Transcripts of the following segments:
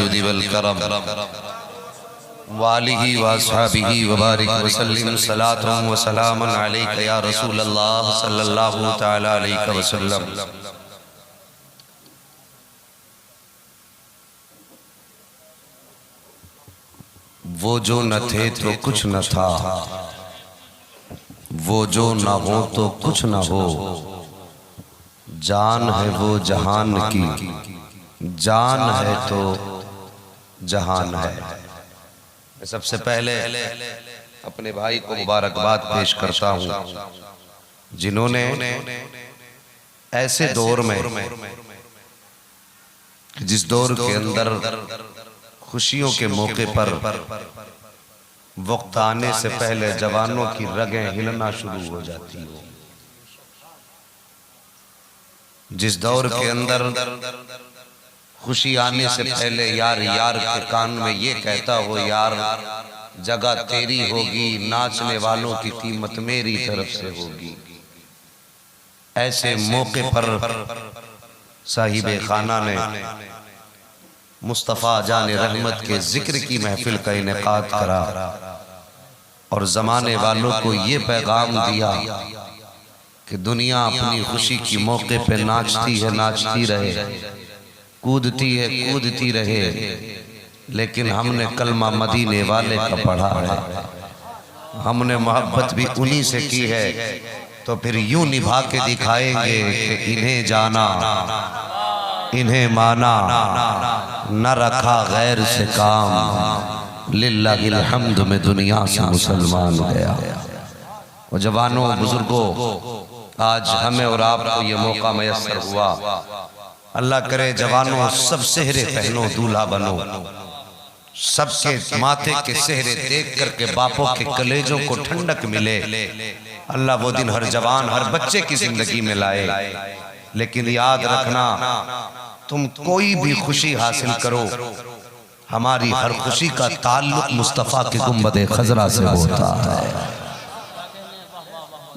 जुदी वल करम वालिही व अस्हाबिही व बारिक वसल्लिम सलातुम व सलामुन अलैका या रसूल अल्लाह सल्लल्लाहु तआला अलैहि वसल्लम। वो जो न थे तो कुछ न था, वो जो न हो तो कुछ न हो, जान है वो जहान की, जान है तो जहान है। सबसे पहले अपने भाई को मुबारकबाद पेश करता हूँ जिन्होंने ऐसे दौर में, जिस दौर के अंदर खुशियों के मौके पर वक्त आने से पहले जवानों की रगें हिलना शुरू हो जाती हो, जिस दौर के अंदर खुशी आने से पहले यार यार के कान में ये कहता हो यार जगह तेरी होगी, नाचने वालों की कीमत मेरी तरफ से होगी, ऐसे मौके पर साहिबे खाना ने मुस्तफ़ा जाने रहमत के जिक्र की महफिल का इनेकाद करा और ज़माने वालों को ये पैगाम दिया कि दुनिया अपनी खुशी की मौके पे नाचती है, नाचती रहे, कूदती है, कूदती रहे, लेकिन हमने कलमा मदीने वाले का पढ़ा है, हमने मोहब्बत भी उन्हीं से की है, तो फिर यूं निभा के दिखाएंगे कि इन्हें जाना, इन्हें माना, न रखा गैर से काम, लिल्लाहिल हम्द में दुनिया से मुसलमान गया। और जवानों बुजुर्गों, आज हमें और आपको ये मौका मैसर हुआ, अल्लाह करे जवानों सब सेहरे पहनो, दूल्हा बनो, सबके माथे के सेहरे देख करके बापों के कलेजों को ठंडक मिले। अल्लाह वो दिन हर जवान हर बच्चे की जिंदगी में लाए। लेकिन याद रखना, तुम कोई भी खुशी हासिल करो, हमारी हर खुशी का ताल्लुक मुस्तफ़ा के गुंबदे खजरा से होता है।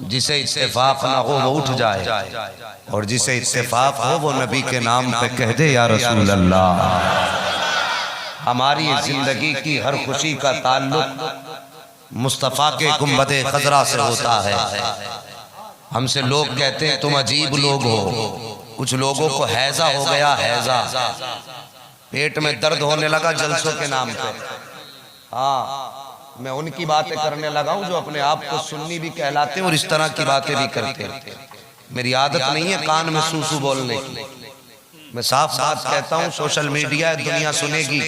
जिसे इत्तेफाक ना हो वो उठ जाए, और जिसे इत्तेफाक हो वो नबी के नाम पे कह दे या रसूल अल्लाह। हमारी जिंदगी की हर खुशी का ताल्लुक मुस्तफ़ा के गुंबदे खजरा से होता है। हमसे लोग कहते हैं तुम अजीब लोग हो, कुछ लोगों को हैजा हो गया, हैजा, पेट में दर्द होने लगा जलसों के नाम पे। हाँ, मैं उनकी बातें करने लगा हूं जो अपने आप को सुन्नी भी कहलाते हैं और इस तरह की बातें भी करते हैं। मेरी आदत नहीं है कान में सूसू बोलने की, मैं साफ बात कहता हूं, सोशल मीडिया है, दुनिया सुनेगी।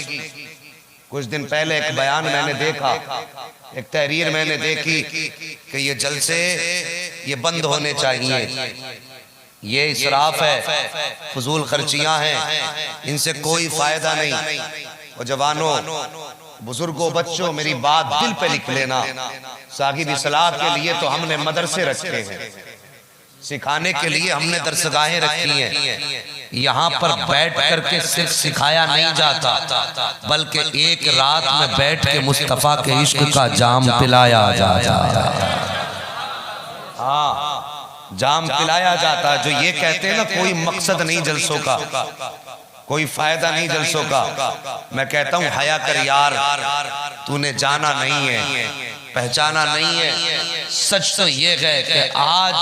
कुछ दिन पहले एक बयान मैंने देखा, एक तहरीर मैंने देखी कि ये जलसे ये बंद होने चाहिए, ये इसराफ है, फजूल खर्चियां हैं, इनसे कोई फायदा नहीं। और जवानों बुजुर्गों बच्चों, मेरी बात दिल पे लिख लेना, साहिब इस्लाह के लिए तो हमने मदरसे रखे हैं, सिखाने के लिए हमने दरसगाहें रखी हैं। यहाँ पर बैठ करके सिर्फ सिखाया नहीं जाता, बल्कि एक रात में बैठ के मुस्तफ़ा के इश्क का जाम पिलाया जाता है। हाँ, जाम पिलाया जाता है। जो ये कहते हैं ना कोई मकसद नहीं जलसों का, कोई फायदा नहीं जलसों का, मैं कहता हूँ हया कर यार, तूने जाना नहीं है, पहचाना नहीं है। सच तो ये है कि आज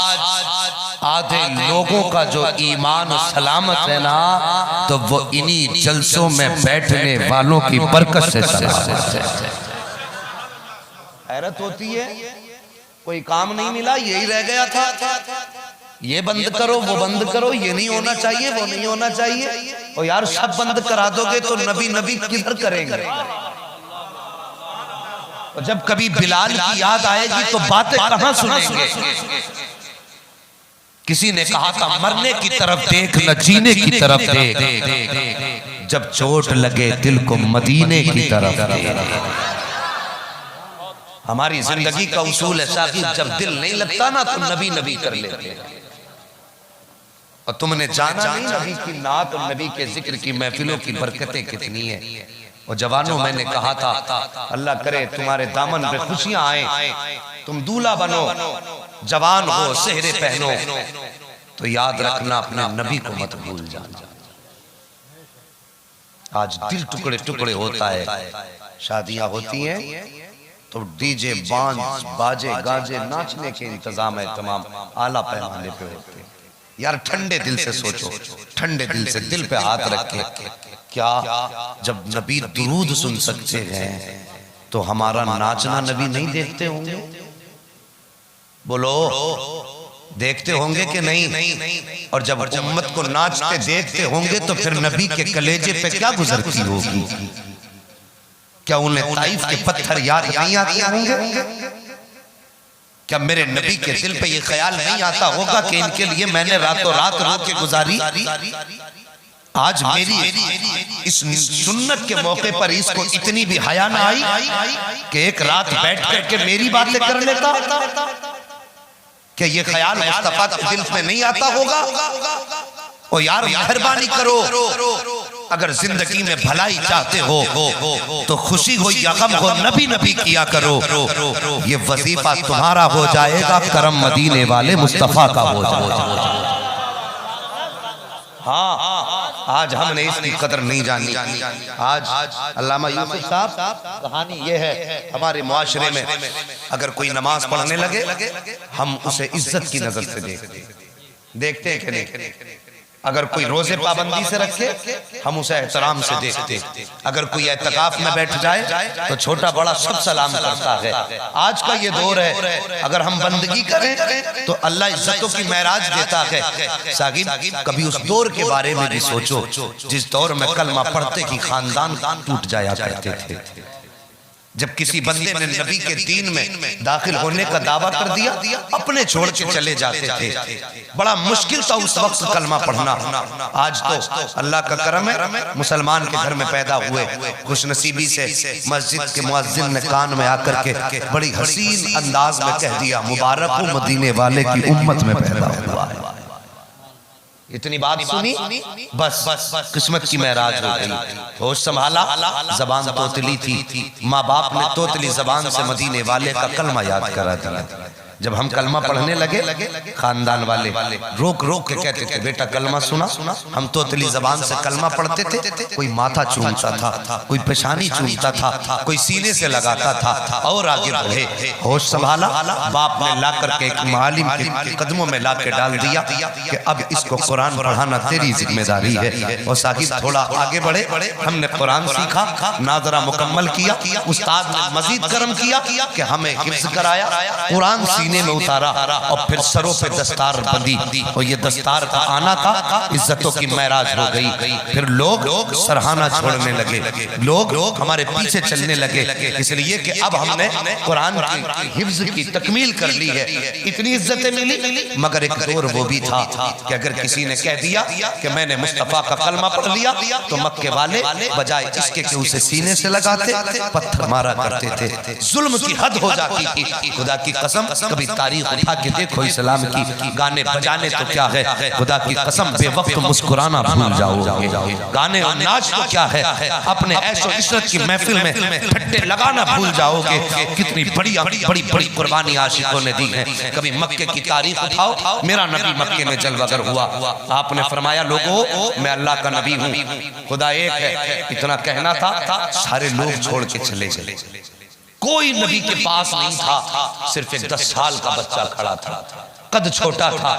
आधे लोगों का जो ईमान सलामत है ना, तो वो इन्हीं जलसों में बैठने वालों की बरकत से सलामत है। हैरत होती है, कोई काम नहीं मिला, यही रह गया था, ये बंद करो वो बंद करो, ये नहीं होना चाहिए वो नहीं होना चाहिए। और यार सब बंद करा दोगे तो नबी नबी किधर करेंगे? और जब कभी बिलाल की याद आएगी तो बातें कहां सुनेंगे? किसी ने कहा था मरने की तरफ देख न जीने की तरफ देख, जब चोट लगे दिल को मदीने की तरफ देख। हमारी जिंदगी का उसूल ऐसा कि जब दिल नहीं लगता ना तो नबी नबी कर लेते हैं। और तुमने जाना नहीं नबी की नात और नबी के जिक्र की महफिलों की बरकतें कितनी है। और जवानों, मैंने कहा था अल्लाह करे तुम्हारे दामन पे खुशियां आए, तुम दूल्हा बनो, जवान हो, सेहरे पहनो, तो याद रखना अपने नबी को मत भूल जाना। आज दिल टुकड़े टुकड़े होता है। शादियां होती हैं तो डीजे बाजे गाजे नाचने के इंतजाम है, तमाम आला पैमाने पे होते हैं। यार ठंडे दिल से सोचो, ठंडे दिल से दिल पे हाथ रख के, क्या जब नबी दुरूद सुन सकते हैं तो हमारा नाचना नबी नहीं देखते होंगे? बोलो, देखते होंगे कि नहीं? और जब उम्मत को नाचते देखते होंगे तो फिर नबी के कलेजे पे क्या गुजरती होगी? क्या उन्हें ताइफ के पत्थर याद नहीं आते होंगे? क्या मेरे नबी के दिल पे ये ख्याल नहीं आता होगा कि इनके लिए मैंने रातों रात रो के गुजारी? आज मेरी इस सुन्नत के मौके पर इसको इतनी भी हया ना आई कि एक रात बैठ करके मेरी बातें कर लेता? क्या ये ख्याल मुस्तफा के दिल में नहीं आता होगा? ओ यार मेहरबानी करो, अगर जिंदगी में भलाई चाहते हो तो खुशी हो या गम हो नबी नबी किया करो। ये वजीफा तुम्हारा हो जाएगा, करम मदीने वाले मुस्तफा का हो जाएगा। हाँ, आज हमने इसकी कदर नहीं जानी। आज अल्लामा यूसुफ साहब, कहानी ये है हमारे मुआशरे में अगर कोई नमाज पढ़ने लगे हम उसे इज्जत की नजर से देखते हैं कि नहीं? अगर कोई रोजे पाबंदी से रखे हम उसे एहतराम से देखते। अगर कोई एतकाफ में बैठ जाए तो छोटा बड़ा सब सलाम करता है। आज का ये दौर है, अगर हम बंदगी करें तो अल्लाह इज्जतों की महराज देता है। साहिब कभी उस दौर के बारे में भी सोचो जिस दौर में कलमा पढ़ते ही खानदान टूट जाया करते थे। जब किसी बंदे ने नबी के दीन में दाखिल होने का दावा कर दिया, अपने छोड़ के चले जाते थे। बड़ा मुश्किल था उस वक्त कलमा पढ़ना। आज तो अल्लाह का करम है, मुसलमान के घर में पैदा हुए, खुशनसीबी से मस्जिद के मुअज्जिन ने कान में आकर के बड़ी हसीन अंदाज में कह दिया, मुबारक हो मदीने वाले की उम्मत में पैदा हुआ है। इतनी बात सुनी, बस किस्मत की महराज हो गई। होश संभाला, जबान तोतली थी, माँ बाप ने तोतली जबान से मदीने वाले का कलमा याद करा दिया। जब हम कलमा पढ़ने लगे खानदान वाले रोक रोक के कहते थे, बेटा कलमा सुना। हम तोतली जबान से कलमा पढ़ते थे। कोई माथा चूमता था, कोई पेशानी चूमता था, कोई सीने से लगाता था और आगे बढ़े। होश संभाला, बाप ने ला करके एक मालिम के कदमों में ला के डाल दिया कि अब इसको कुरान पढ़ाना तेरी जिम्मेदारी है। और साहिब थोड़ा आगे बढ़े, हमने कुरान सीखा, नाजरा मुकम्मल किया। उस्ताद ने मजीद करम किया कि हमें हिफ्ज़ कराया, कुरान सीने में उतारा और फिर सरों पे दस्तार बंदी। और ये दस्तार का आना था, इज्जतों की महराज हो गई। फिर लोग सरहाना छोड़ने लगे, लोग हमारे पीछे चलने लगे, इसलिए कि अब हमने कुरान की हिफ्ज़ की तकमील कर ली है। इतनी इज्जतें मिली, मगर एक दौर वो भी था कि अगर किसी ने कह दिया कि मैंने मुस्तफा का कलमा पढ़ लिया तो मक्के वाले बजाय इसके कि उसे सीने से लगाते, पत्थर मारा करते थे। जुल्म की हद हो जाती थी। खुदा की कसम, कभी तारीख उठा के देखो इस्लाम की, गाने बजाने तो क्या है, खुदा की कसम बेवक्त मुस्कुराना भूल जाओगे। गाने और नाच तो क्या है, अपने ऐशो इशरत की महफिल में ठट्टे लगाना भूल जाओगे। कितनी बड़ी बड़ी बड़ी कुर्बानी आशिकों ने दी है। कभी मक्के की तारीख उठाओ, मेरा नबी मक्के में जलवागर हुआ, आपने फरमाया लोगों मैं अल्लाह का नबी हूँ, खुदा एक है। इतना कहना था, सारे लोग छोड़ के चले गए। कोई नबी के पास नहीं था, सिर्फ एक 10 साल का बच्चा खड़ा था, कद छोटा था,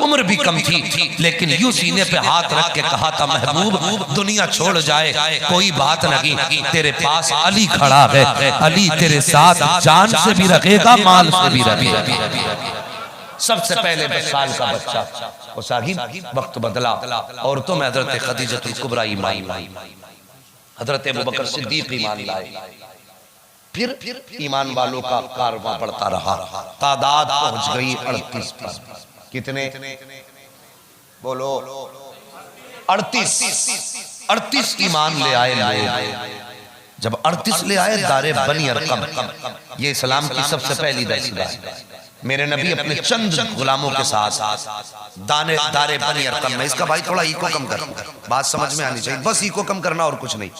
उम्र भी कम थी, लेकिन यूं सीने पे हाथ रख के कहा था, महबूब दुनिया छोड़ जाए कोई बात नहीं, तेरे पास अली खड़ा है, अली तेरे साथ जान से भी रखेगा, माल से भी रखेगा। सबसे पहले 10 साल का बच्चा। और साहिब वक्त बदला, औरतों में हजरत खदीजतुल कुबरा ईमान लाई, हजरत अबू बकर सिद्दीक ईमान लाए। फिर ईमान वालों का कारवां बढ़ता रहा, तादाद पहुंच गई 38 पर। कितने बोलो? 38 ईमान ले आए लोग। जब 38 ले आए, दारे बनी अरकम, ये इस्लाम की सबसे पहली दस्तूर है। मेरे नबी अपने चंद गुलामों के साथ दारे बनी अरकम में, इसका भाई थोड़ा इको कम कर, बात समझ में आनी चाहिए, बस इको कम करना और कुछ नहीं।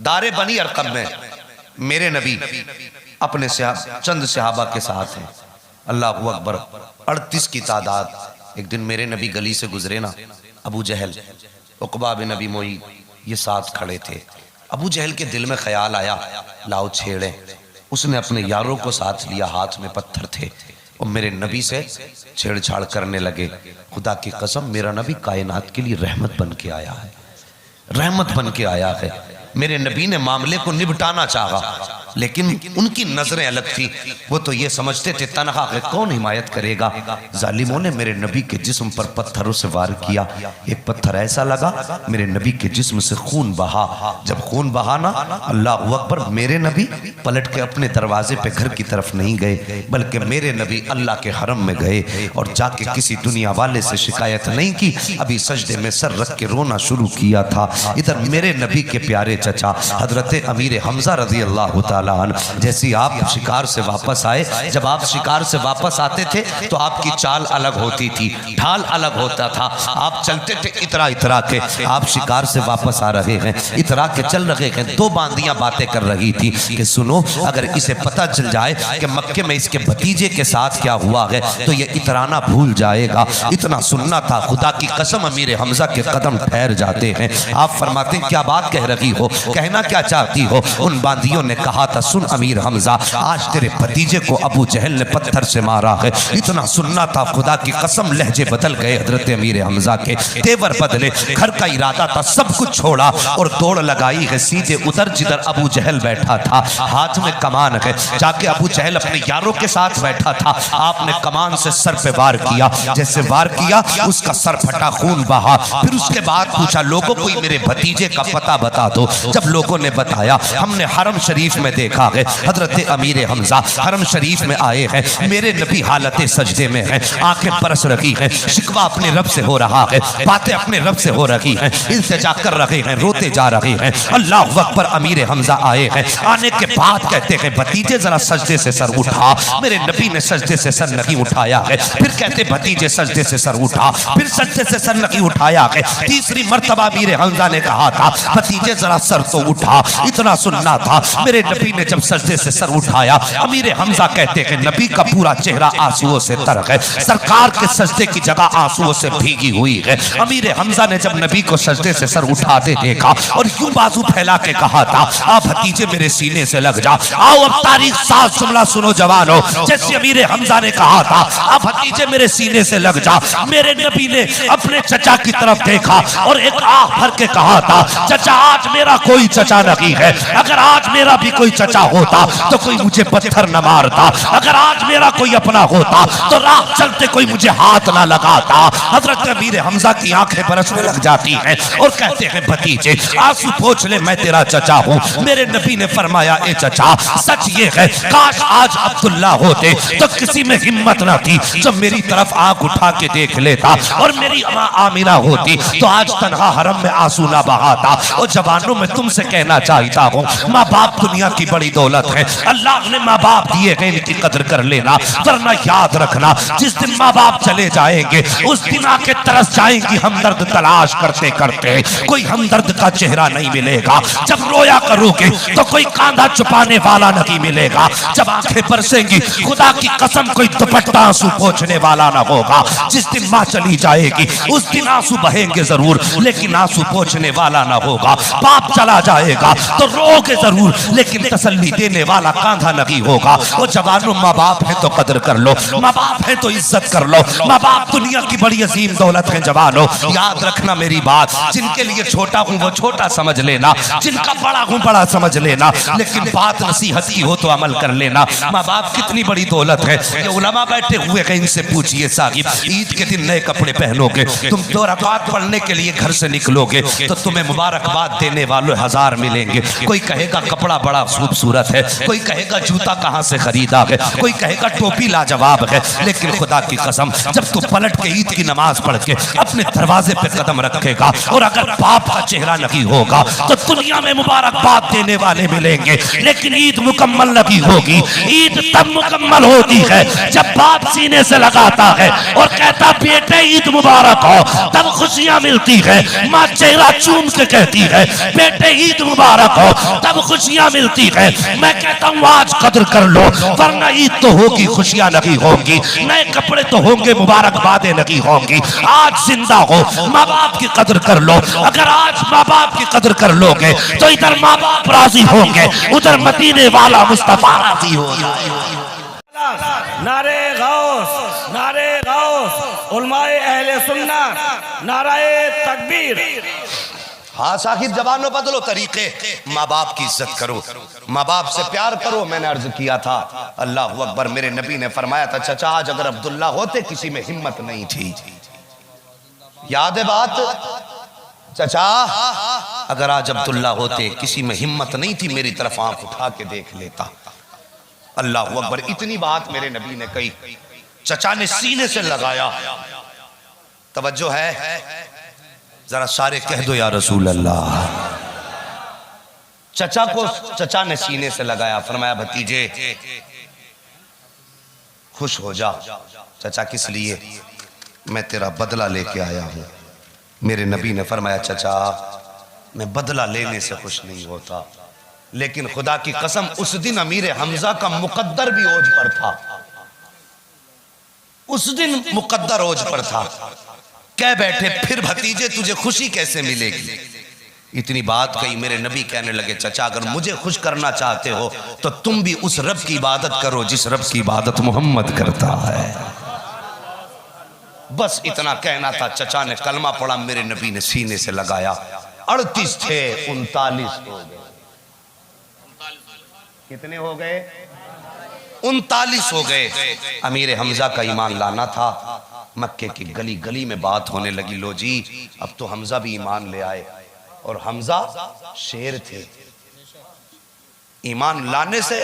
दारे बनी अरकम में मेरे नबी अपने चंद सहाबा के साथ हैं। अल्लाहू अकबर, 38 की तादाद। एक दिन मेरे नबी गली से गुजरे ना, अबू जहल, उक़बा बिन नबी मोईद, ये साथ खड़े थे। अबू जहल के दिल में ख्याल आया लाओ छेड़े। उसने अपने यारों को साथ लिया, हाथ में पत्थर थे और मेरे नबी से छेड़छाड़ करने लगे। खुदा की कसम मेरा नबी कायनात के लिए रहमत बन के आया है, रहमत बन के आया है। मेरे नबी ने मामले को निपटाना चाहा, लेकिन उनकी नजरें अलग थी। वो तो ये समझते थे तनहा है कौन हिमायत करेगा। जालिमों ने मेरे नबी के जिस्म पर पत्थरों से वार किया। एक पत्थर ऐसा लगा मेरे नबी के जिस्म से खून बहा। जब खून बहा ना, अल्लाह अकबर, मेरे नबी पलट के अपने दरवाजे पे घर की तरफ नहीं गए, बल्कि मेरे नबी अल्लाह के हरम में गए और जाके किसी दुनिया वाले से शिकायत नहीं की, अभी सजदे में सर रख के रोना शुरू किया था। इधर मेरे नबी के प्यारे चचा हजरत अमीर हमजा रजी अल्लाह तआला जैसी आप शिकार से वापस आए, जब आप शिकार से वापस आते थे तो आपकी चाल अलग होती थी, ढाल अलग होता था। आप चलते थे इतरा इतरा के। आप शिकार से वापस आ रहे हैं, इतरा के चल रहे हैं। दो बांदियां बातें कर रही थी कि सुनो, अगर इसे पता चल जाए कि मक्के में इसके भतीजे के साथ क्या हुआ है तो ये इतराना भूल जाएगा। इतना सुनना था। खुदा की कसम अमीर हमजा के कदम ठहर जाते हैं। आप फरमाते क्या बात कह रही हो, कहना क्या चाहती हो? उन बांदियों ने कहा था सुन अमीर हमजा, आज तेरे भतीजे को अबू जहल ने पत्थर से मारा है। इतना सुनना था। खुदा की कसम लहजे बदल गए हजरत अमीर हमजा के, तेवर बदले। घर का इरादा था, सब कुछ छोड़ा और दौड़ लगाई है सीधे उधर जिधर अबू जहल बैठा था। हाथ में कमान है, जाके अबू जहल अपने यारों के साथ बैठा था। आपने कमान से सर पे वार किया। जैसे वार किया उसका सर फटा, खून बहा। फिर उसके बाद पूछा लोगों को मेरे भतीजे का पता बता दो। जब लोगों ने बताया, हमने हरम शरीफ में देखा है हजरत अमीर हमजा हरम शरीफ में आए हैं, मेरे नबी हालत सजदे में हैं, आंखें बरस रही हैं, शिकवा अपने रब से हो रहा है, बातें अपने रब से हो रही हैं, इल्तिजा कर रहे हैं, रोते जा रहे हैं। अल्लाह अकबर। अमीर हमजा आए हैं, आने के बाद कहते हैं भतीजे जरा सजदे से सर उठा। मेरे नबी ने सजदे से सर नहीं उठाया है। फिर कहते भतीजे सजदे से सर उठा, फिर सजदे से सर नहीं उठाया है। तीसरी मर्तबा अमीर हमजा ने कहा था भतीजे जरा सर तो उठा। इतना सुनना था। मेरे नबी ने जब सजदे से सर उठाया, अमीर हमजा कहते हैं नबी का पूरा चेहरा आंसुओं से तर है, सरकार के सजदे की जगह आंसुओं से भीगी हुई है। अमीर हमजा ने जब नबी को सजदे से सर उठाते देखा और यूं बाजू फैला के कहा था आ भतीजे मेरे सीने से लग जा। आओ अब तारीख साथ जुमला सुनो जवानों। जैसे अमीर हमजा ने कहा था आ भतीजे मेरे सीने से लग जा, मेरे नबी ने अपने चचा की तरफ देखा और एक आह भर के कहा था चचा आज मेरा कोई चचा नहीं है, अगर आज मेरा भी कोई चचा होता तो कोई मुझे पत्थर न मारता, अगर आज मेरा कोई अपना होता तो राह चलते कोई मुझे हाथ ना लगाता। हजरत अमीर हमजा की आंखें बरसने लग जाती हैं और कहते हैं भतीजे आंसू पोंछ ले, मैं तेरा चचा हूँ। मेरे नबी ने फरमाया ए चचा सच ये है काश आज अब्दुल्ला होते तो किसी में हिम्मत न थी जब मेरी तरफ आंख उठा के देख लेता, और मेरी माँ आमिना होती तो आज तन्हा हरम में आंसू ना बहाता। और जवानों में तुमसे कहना चाहता हूँ माँ बाप दुनिया की बड़ी दौलत है, अल्लाह ने माँ बाप दिए हैं, इनकी कदर कर लेना। वरना याद रखना जिस दिन माँ बाप चले जाएंगे उस दिन आके तरस जाएंगी हमदर्द तलाश करते करते, कोई हमदर्द का चेहरा नहीं मिलेगा। जब रोया करोगे तो कोई कांधा छुपाने वाला नहीं मिलेगा। जब आंखें बरसेंगी खुदा की कसम कोई दुपट्टा आंसू पोंछने वाला ना होगा। जिस दिन माँ चली जाएगी उस दिन आंसू बहेंगे जरूर, लेकिन आंसू पोंछने वाला ना होगा। बाप चला जाएगा तो रोगे जरूर, लेकिन तसल्ली देने वाला कांधा नहीं होगा। वो जवानों माँ बाप है तो कदर कर लो, माँ बाप है तो इज्जत कर लो। माँ बाप दुनिया की बड़ी अजीम दौलत है। जवानों याद रखना मेरी बात, जिनके लिए छोटा हूँ वो छोटा समझ लेना, जिनका बड़ा हूँ बड़ा समझ लेना, लेकिन बात नसीहत की हो तो अमल कर लेना। माँ बाप कितनी बड़ी दौलत है। ये उलमा बैठे हुए हैं, इनसे पूछिए साहिब ईद के दिन नए कपड़े पहनोगे, तुम 2 रकात पढ़ने के लिए घर से निकलोगे तो तुम्हें मुबारकबाद देने वाले 1000 मिलेंगे। कोई कहेगा कपड़ा बड़ा खूबसूरत है, कोई कहेगा जूता कहाँ से खरीदा है, कोई कहेगा टोपी लाजवाब है, लेकिन खुदा की कसम जब तू पलट के ईद की नमाज पढ़ के अपने दरवाजे पे कदम रखेगा और अगर बाप का चेहरा नहीं होगा तो दुनिया में मुबारकबाद देने वाले मिलेंगे, लेकिन ईद मुकम्मल नहीं होगी। ईद तब मुकम्मल होती है जब बाप सीने से लगाता है और कहता बेटे ईद मुबारक हो, तब खुशियां मिलती है। माँ चेहरा चूम के कहती है बेटे बेटे ईद मुबारक हो, तब खुशियां मिलती है। मैं कहता हूँ आज कदर कर लो, वरना ईद तो होगी खुशियां नहीं होंगी, नए कपड़े तो होंगे मुबारकबादें नहीं होंगी। आज जिंदा हो, माँ बाप की कदर कर लो। अगर आज माँ बाप की कदर कर लोगे तो इधर माँ बाप राजी होंगे, उधर मदीने वाला मुस्तफा राजी होगा। नारे गौस, नारे गौस, उलमाए अहले सुन्नत, नाराए तकबीर। हाँ साहिब, जबानों बदलो तरीके, माँ बाप की इज्जत करो, माँ बाप से प्यार करो। मैंने अर्ज किया था, अल्लाह अकबर, मेरे नबी ने फरमाया था चचा आज अगर अब्दुल्ला होते किसी में हिम्मत नहीं थी। याद है बात चचा, अगर आज अब्दुल्ला होते किसी में हिम्मत नहीं थी, मेरी तरफ आंख उठा के देख लेता। अल्लाह अकबर, इतनी बात मेरे नबी ने कही, चचा ने सीने से लगाया। तवज्जो है, जरा सारे कह दो या रसूल अल्लाह। चचा को चचा ने सीने से लगाया, फरमाया भतीजे खुश हो जा। चचा किस लिए? मैं तेरा बदला लेके आया हूं। मेरे नबी ने फरमाया चचा मैं बदला लेने से खुश नहीं होता, लेकिन खुदा की कसम उस दिन अमीर हमजा का मुकद्दर भी ओज पर था, उस दिन मुकद्दर ओज पर था। कह बैठे फिर भतीजे तुझे खुशी कैसे मिलेगी? इतनी बात कही, मेरे नबी कहने लगे चचा अगर मुझे खुश करना चाहते हो तो तुम भी उस रब की इबादत करो जिस रब की इबादत मोहम्मद करता है। बस इतना कहना था। चचा ने कलमा पढ़ा, मेरे नबी ने सीने से लगाया। 38 थे, 39 हो गए। कितने हो गए? 39 हो गए। अमीर हमजा का ईमान लाना था। मक्के की गली गली में बात होने लगी, लो जी अब तो हमजा भी ईमान ले आए। और हमजा शेर थे, ईमान लाने से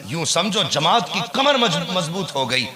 यूं समझो जमात की कमर मजबूत हो गई।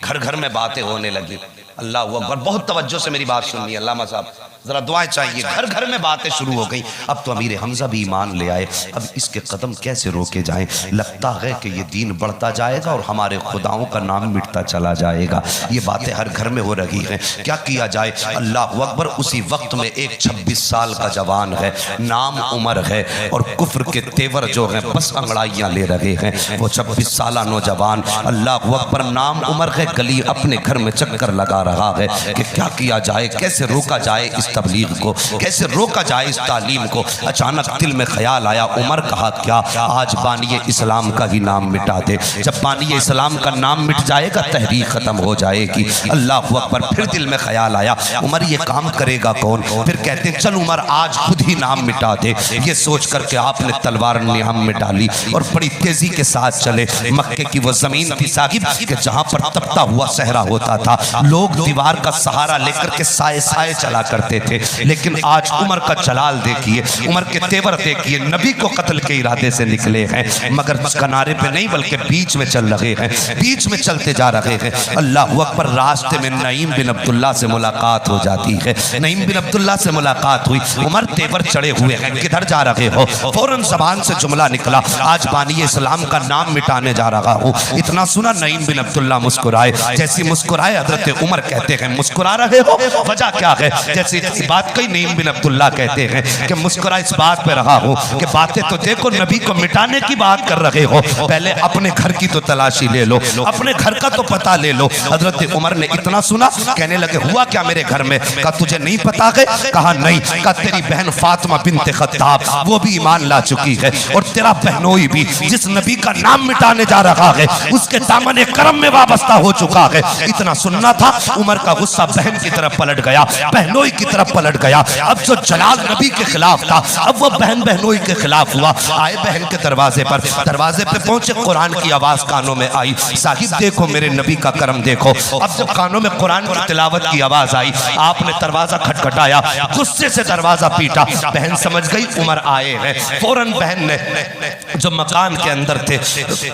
घर घर में बातें होने लगी। अल्लाह अकबर, बहुत तवज्जो से मेरी बात सुनिए अल्लामा साहब, जरा दुआएं चाहिए। घर घर में बातें शुरू हो गई। अब तो अमीर हमजा भी ईमान ले आए। अब इसके कदम कैसे रोके जाएं? लगता है कि ये दीन बढ़ता जाएगा और हमारे खुदाओं का नाम मिटता चला जाएगा। ये बातें हर घर में हो रही हैं, क्या किया जाए? अल्लाह अकबर, उसी वक्त में एक 26 साल का जवान है, नाम उमर है, और कुफ्र के तेवर जो हैं बस अंगड़ाइयाँ ले रहे हैं। वो 26 साल नौजवान, अल्लाह अकबर, नाम उमर है, गली अपने घर में चक्कर लगा रहा है कि क्या किया जाए, कैसे रोका जाए इस तबलीग को, कैसे रोका जाए इस तालीम को। अचानक दिल में ख्याल आया, उमर कहा क्या आज बानिए इस्लाम का ही नाम मिटा दे। जब बानिए इस्लाम का नाम मिट जाएगा तहरीक खत्म हो जाएगी। अल्लाह अकबर, फिर दिल में ख्याल आया उमर ये काम करेगा कौन? फिर कहते हैं चल उमर आज खुद ही नाम मिटा दे। ये सोच करके आपने तलवार निहम में डाली और बड़ी तेजी के साथ चले। मक्के की वो जमीन थी साहिब कि जहां पर तपता हुआ सहरा होता था, लोग दीवार का सहारा लेकर के साए साए चला करते थे। लेकिन आज उमर का जलाल देखिए, उमर के तेवर देखिए, नबी को कत्ल के इरादे से निकले हैं, मगर किनारे पे नहीं बल्कि बीच में चल रहे हैं, बीच में चलते जा रहे हैं। अल्लाह अकबर, रास्ते में नईम बिन अब्दुल्ला से मुलाकात हो जाती है। नईम बिन अब्दुल्ला से मुलाकात हुई। उमर तेवर चढ़े हुए हैं, किधर जा रहे हो? फौरन ज़बान से जुमला निकला, आज बानी इस्लाम का नाम मिटाने जा रहा हूँ। इतना सुना नईम बिन अब्दुल्ला मुस्कुराए। जैसी मुस्कुराए हजरत उमर कहते हैं मुस्कुरा रहे हो, वजह क्या है? जैसी बात कही नईम बिन अब्दुल्ला कहते हैं कि मुस्कुरा इस बात पे रहा हूँ कि बातें तो देखो नबी को मिटाने की बात कर रहे हो, पहले अपने घर की तो तलाशी ले लो, अपने घर का तो पता ले लो। हजरत उमर ने इतना सुना, कहने लगे हुआ क्या मेरे घर में? कहा तुझे नहीं पता है? कहा नहीं। कहा तेरी बहन फातिमा बिनते खत्ताब वो भी ईमान ला चुकी है, और तेरा बहनोई भी जिस नबी का नाम मिटाने जा रहा है उसके दामन करम में वाबस्ता हो चुका है। इतना सुनना था, उमर का गुस्सा बहन की तरफ पलट गया, बहनोई की तरफ पलट गया। अब जो जलाल नबी के खिलाफ था अब वो बहन बहनोई के खिलाफ हुआ। आए बहन के दरवाजे पर, दरवाजे पे पहुंचे, कुरान की आवाज कानों में आई। साहिब देखो मेरे नबी का करम देखो। अब जब कानों में कुरान की तिलावत की आवाज आई, आपने दरवाजा खटखटाया, गुस्से से दरवाजा पीटा। बहन समझ गई उमर आए हैं। फौरन बहन ने जो मकान के अंदर थे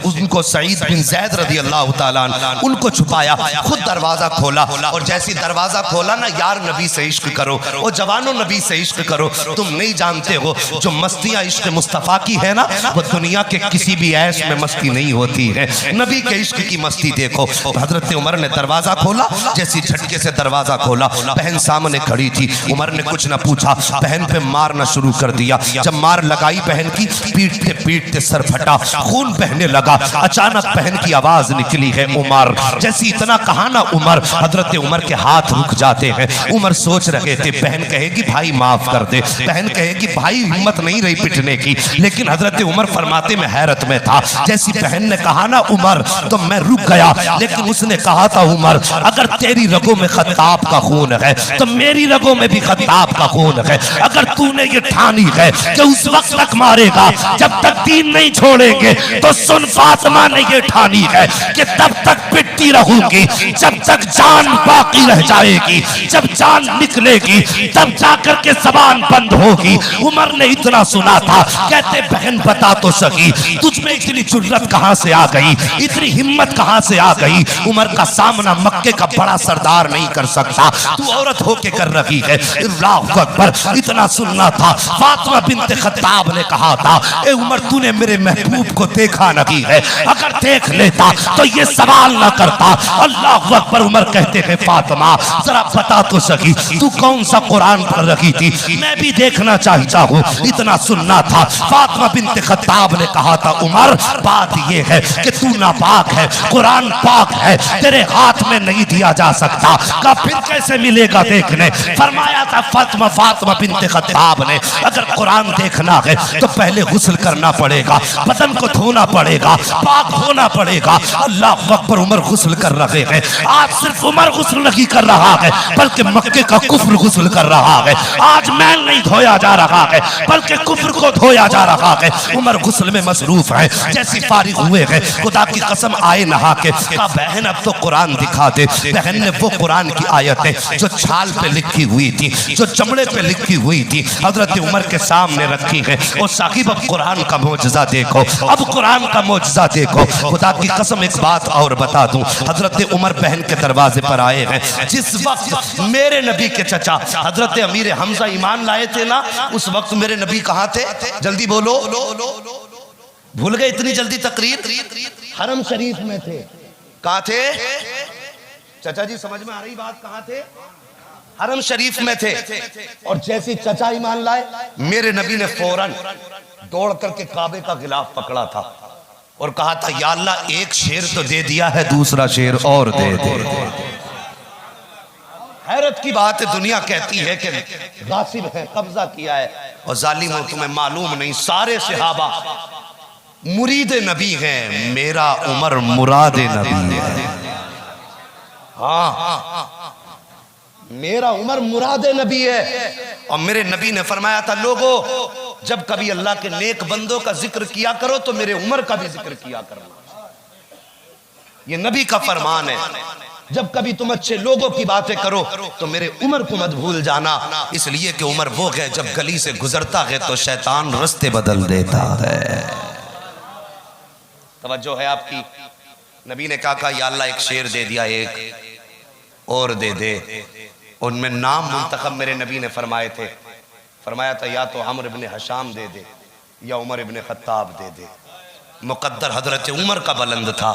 उनको सईद बिन ज़ैद रज़ी अल्लाह तआला उनको छुपाया, खुद दरवाजा खोला। और जैसी दरवाजा खोला ना, यार नबी से इश्क करो, करो, ओ जवानों नबी से इश्क करो। तुम नहीं जानते हो जो मस्तियां इश्क मुस्तफ़ा की है ना, वो दुनिया के किसी भी ऐश में मस्ती नहीं होती है। नबी के इश्क की मस्ती देखो। हजरत उमर ने दरवाजा खोला, जैसी झटके से दरवाजा खोला, बहन सामने खड़ी थी। उमर ने कुछ न पूछा, बहन पे मारना शुरू कर दिया। जब मार लगाई बहन की, पीटते पीटते सर फटा, खून बहने लगा। अचानक बहन की आवाज निकली है उमर। जैसी इतना कहा ना उमर, हजरत उमर के हाथ रुक जाते हैं। उमर सोच रहे थे बहन कहेगी भाई माफ कर दे, बहन कहेगी भाई हिम्मत नहीं रही पिटने की, लेकिन हजरत उमर फरमाते में हैरत में था। जैसी बहन ने कहा ना उमर, तो मैं रुक गया। लेकिन उसने कहा था उमर, अगर तेरी रगों में खत्ताब का खून है तो मेरी रगों में भी खत्ताब का खून है। अगर तूने ये ठानी है कि उस वक्त तक मारेगा जब तक दीन नहीं छोड़ेंगे, तो सुन फातिमा ने ये ठानी है कि तब तक पिटती रहूंगी जब तक जान बाकी रह जाएगी। जब जान निकलेगी तब जाकर के जबान बंद होगी। उमर ने इतना सुना था, कहते बहन बता तो सकी तुझ में इतनी जुर्रत कहां से आ गई, इतनी हिम्मत कहां से आ गई। उमर का सामना मक्के का बड़ा सरदार नहीं कर सकता, तू औरत होके कर रही है। अल्लाहु अकबर। इतना सुनना था। फातिमा बिन्त खत्ताब ने कहा था, ए उमर तूने मेरे महबूब को देखा नहीं है, अगर देख लेता तो ये सवाल ना करता। अल्लाहु अकबर। उमर कहते हैं फातिमा जरा बता तो सकी तू कौन सा कुरान पढ़ रही थी, मैं भी देखना चाहता हूँ। इतना सुनना था। फातिमा बिन्त खत्ताब ने कहा था उमर बात ये है कि तू नापाक है, कुरान पाक है, तेरे हाथ में नहीं दिया जा सकता। का फिर कैसे मिलेगा देखने। फरमाया था फातिमा बिन्त खत्ताब ने, अगर कुरान देखना है तो पहले गुस्ल करना पड़ेगा, बदन को धोना पड़ेगा, पाक होना पड़ेगा। अल्लाह अकबर। उमर गुस्ल कर रहे हैं। आज सिर्फ उमर गुस्ल नहीं कर रहा है, बल्कि मक्के का कुफ्र गुस्ल कर रहा है। आज मैल नहीं धोया जा रहा है, बल्कि कुफ्र को धोया जा रहा है। उमर गुस्ल में मसरूफ है। जैसी फारिग हुए हैं, खुदा की कसम आए नहा के, कहा बहन अब तो कुरान दिखा दे। बहन ने वो कुरान की आयतें जो छाल पे लिखी हुई थी, जो चमड़े पे लिखी हुई थी, हजरत उमर के सामने रखी है। और साकिब अब कुरान का मौजज़ा देखो, अब कुरान का मौजज़ा देखो। खुदा की कसम एक बात और बता दूं, हजरत उमर बहन के दरवाजे पर आए हैं। जिस वक्त मेरे नबी के चचा हजरत अमीर हमजा ईमान लाए थे ना, उस वक्त मेरे नबी कहाँ थे? जल्दी बोलो, भूल गए इतनी जल्दी तकरीर? हरम शरीफ में थे। कहाँ थे चाचा जी? समझ में आ रही बात? कहाँ थे? हरम शरीफ में थे। और जैसे चचा ईमान लाए, मेरे नबी ने फौरन दौड़ करके काबे का गिलाफ पकड़ा था और कहा था या अल्लाह एक शेर तो दे दिया है, दूसरा शेर और दे दे। हैरत की बात है, दुनिया कहती है कि गासिब है, कब्जा किया है, और जालिमों तुम्हें मालूम नहीं सारे सहाबा मुरीद नबी हैं, मेरा उमर मुराद नबी है। हाँ, मेरा उमर मुराद नबी है। और मेरे नबी ने फरमाया था लोगों जब कभी अल्लाह के नेक बंदों का जिक्र किया करो तो मेरे उमर का भी जिक्र किया करना। ये नबी का फरमान है। जब कभी तुम अच्छे लोगों की बातें करो तो मेरे उमर को मत भूल जाना, इसलिए कि उमर वो है जब गली से गुजरता है तो शैतान रास्ते बदल देता है। तवज्जो है आपकी? नबी ने कहा या अल्लाह एक शेर दे दिया, एक और दे दे। उनमें नाम मुंतखब मेरे नबी ने फरमाए थे। फरमाया था या तो अमर इब्ने हशाम दे दे या उमर इब्ने खत्ताब दे दे। मुकद्दर हजरत उमर का बुलंद था,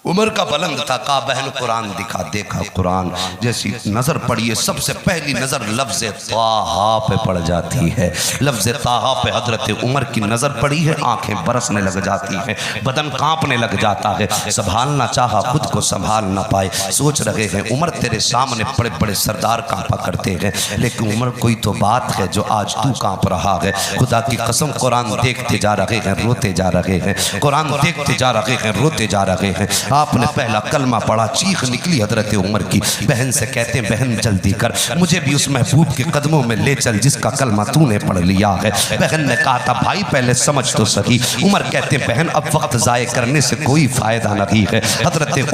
उमर का बुलंद था। कहा बहन कुरान दिखा। देखा कुरान, जैसी नजर पड़ी है सबसे पहली नजर लफ्ज ताहा पे पड़ जाती है। लफ्ज ताहा पे हजरत उमर की नजर पड़ी है, आंखें बरसने लग जाती हैं, बदन कांपने लग जाता है। संभालना चाहा, खुद को संभाल ना पाए। सोच रहे हैं उमर तेरे सामने बड़े बड़े सरदार कांपा करते हैं, लेकिन उमर कोई तो बात है जो आज तू कांप रहा है। खुदा की कसम कुरान देखते जा रहे हैं, रोते जा रहे हैं, कुरान देखते जा रहे हैं, रोते जा रहे हैं। आपने पहला कलमा पढ़ा, चीख निकली हजरत उमर की। बहन से कहते हैं बहन जल्दी कर, मुझे भी उस महबूब के कदमों में ले चल जिसका कलमा तूने पढ़ लिया है। बहन ने कहा था भाई पहले समझ तो सकी। उमर कहते हैं बहन अब वक्त जाए करने से कोई फायदा नहीं है। हजरत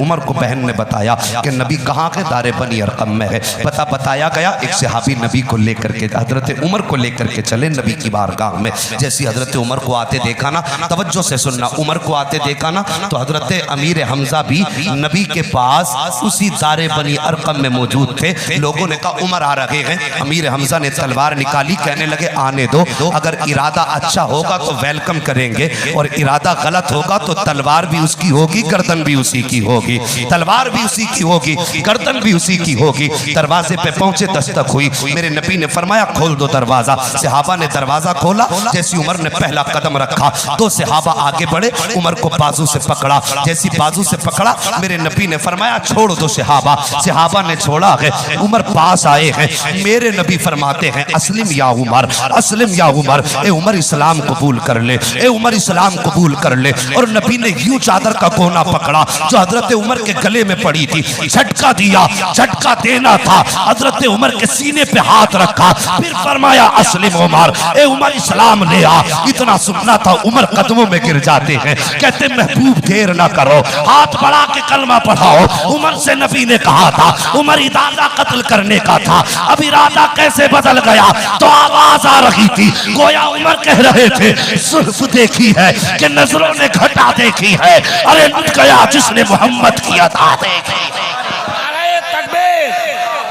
उमर को बहन ने बताया कि नबी कहाँ के? दारे बनी अरकम में है। बताया गया। एक सहाबी नबी को लेकर के हजरत उमर को लेकर के चले नबी की बारगाह में। जैसी हजरत उमर को आते देखा ना, तवज्जो से सुनना, उमर को आते देखा ना तो हजरत अमीर हमजा भी नबी के पास उसी दारे बनी अरकम में मौजूद थे। लोगों ने कहा उमर आ रहे हैं। अमीर हमजा ने तलवार निकाली, कहने लगे आने दो, अगर इरादा अच्छा होगा तो वेलकम करेंगे और इरादा गलत होगा तो तलवार भी उसकी होगी, गर्दन भी उसी की होगी। तलवार भी उसी की होगी, गर्दन भी उसी की होगी। दरवाजे पे पहुंचे, दस्तक हुई। मेरे नबी ने फरमाया खोल दो दरवाजा। सहाबा ने दरवाजा खोला। जैसी उमर ने पहला कदम रखा, दो सहाबा आगे बढ़े, उमर को बाजू से पकड़ा। जैसी बाजू से पकड़ा, मेरे नबी ने फरमाया छोड़ दो सहाबा। सहाबा ने छोड़ा है। उमर पास आए हैं। मेरे नबी फरमाते हैं अस्लिम या उमर, अस्लिम या उमर, ए उमर इस्लाम कबूल कर ले, ए उमर इस्लाम कबूल कर ले। और नबी ने यूं चादर का कोना पकड़ा जो हजरत उमर के गले में पड़ी थी, झटका दिया। झटका देना था, हजरत उमर के सीने पे हाथ रखा, फिर फरमाया अस्लिम उमर, ए उमर इस्लाम ले आ। इतना सुनना था, उमर कदमों में गिर जाते हैं। कहते महबूब देर ना करो, हाथ बढ़ा के कलमा पढ़ाओ। उमर से नबी ने कहा था, उमर इरादा कत्ल करने का था, अब इरादा कैसे बदल गया? तो आवाज आ रही थी, गोया उमर कह रहे थे सुल्फ देखी है कि नजरों ने घटा देखी है, अरे लुट गया जिसने मोहम्मद की अता देखी है। नारे तकबीर,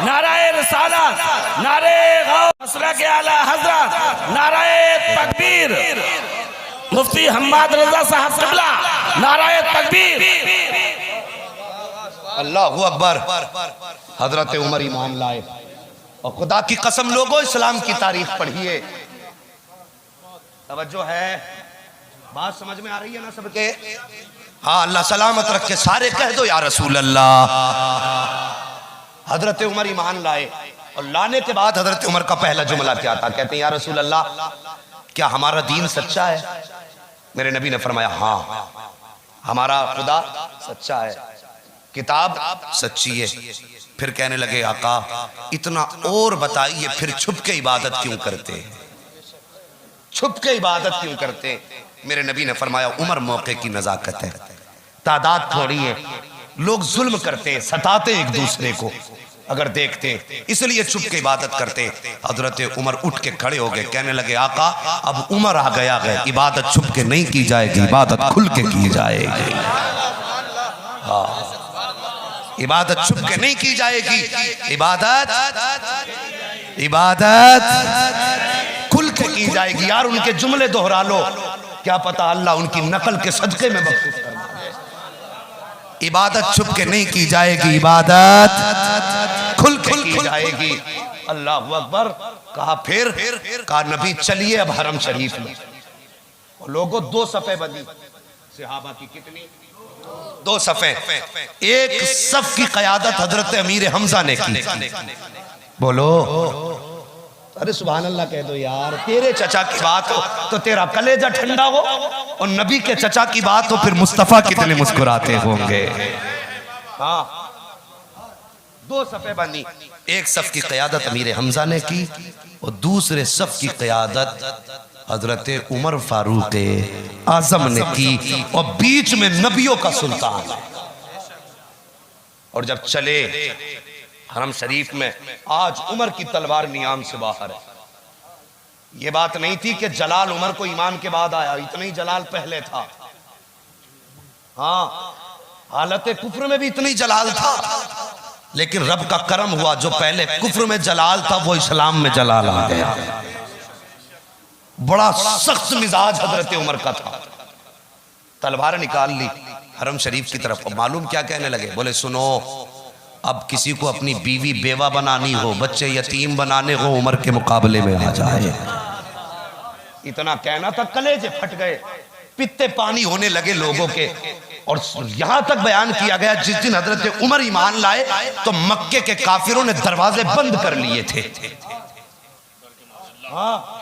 नारे रिसालत, नारे गौस, मसलक आला हजरत, नारे तकबीर। मुफ्ती हम्माद रजा साहब क़िबला, नारे तकबीर। अल्लाहु अकबर। हजरत उमर ईमान लाए और खुदा की कसम लोगों इस्लाम की तारीख पढ़िए। तवज्जो है, बात समझ में आ रही है ना सबके? हाँ, अल्लाह सलामत रखे। सारे कह दो या रसूल अल्लाह। हजरत उमर ईमान लाए और लाने के बाद हजरत उमर का पहला जुमला क्या था? कहते हैं या रसूल अल्लाह, क्या हमारा दीन सच्चा है? मेरे नबी ने फरमाया हाँ, हमारा खुदा सच्चा है, किताब सच्ची है। फिर कहने लगे आका इतना और बताइए, फिर छुप के इबादत क्यों करते? छुप के इबादत क्यों करते? मेरे नबी ने फरमाया उमर मौके की नजाकत है, तादाद थोड़ी है, लोग जुल्म करते, सताते एक दूसरे को अगर देखते, इसलिए छुप के इबादत करते। हजरत उमर उठ के खड़े हो गए, कहने लगे आका अब उमर आ गया है, इबादत छुप के नहीं की जाएगी, इबादत खुल के की जाएगी। हाँ, इबादत छुप के नहीं की जाएगी, इबादत खुल के की जाएगी। यार उनके जुमले दोहरा लो, क्या पता अल्लाह उनकी नकल के सदके में बख्शिश कर दे। इबादत छुप के नहीं की जाएगी, इबादत खुल के की जाएगी। अल्लाह अकबर। कहा फिर कहा नबी चलिए अब हरम शरीफ में। लोगों दो सफ़े बनी, सहाबा की कितनी? दो सफ़े। एक सफ की क़यादत हजरत अमीर हमजा ने की। बोलो अरे सुभान अल्लाह कह दो यार। तेरे चचा की बात हो तो तेरा कलेजा ठंडा हो, और नबी के चचा की बात हो फिर मुस्तफ़ा कितने मुस्कुराते होंगे। हाँ, दो सफ़े बनी, एक सफ की क़यादत अमीर हमजा ने की और दूसरे सफ की क़यादत हजरत उमर फारूक आजम ने की, और बीच में नबियों का सुल्तान। और जब चले हरम शरीफ में, आज उमर की तलवार नियाम से बाहर है। ये बात नहीं थी कि जलाल उमर को ईमान के बाद आया, इतना ही जलाल पहले था। हाँ, हालत कुफ्र में भी इतना ही जलाल था, लेकिन रब का करम हुआ, जो पहले कुफ्र में जलाल था वो इस्लाम में जलाल आ गया। बड़ा सख्त मिजाज हजरत उमर का था। तलवार निकाल ली हरम शरीफ की तरफ, और मालूम क्या कहने लगे? बोले सुनो, अब किसी को अपनी बीवी बेवा बनानी हो, बच्चे यतीम बनाने हो, उमर के मुकाबले में आ जाए। इतना कहना था, कलेजे फट गए, पित्ते पानी होने लगे लोगों के। और यहां तक बयान किया गया जिस दिन हजरत उमर ईमान लाए तो मक्के के काफिरों ने दरवाजे बंद कर लिए थे। हाँ,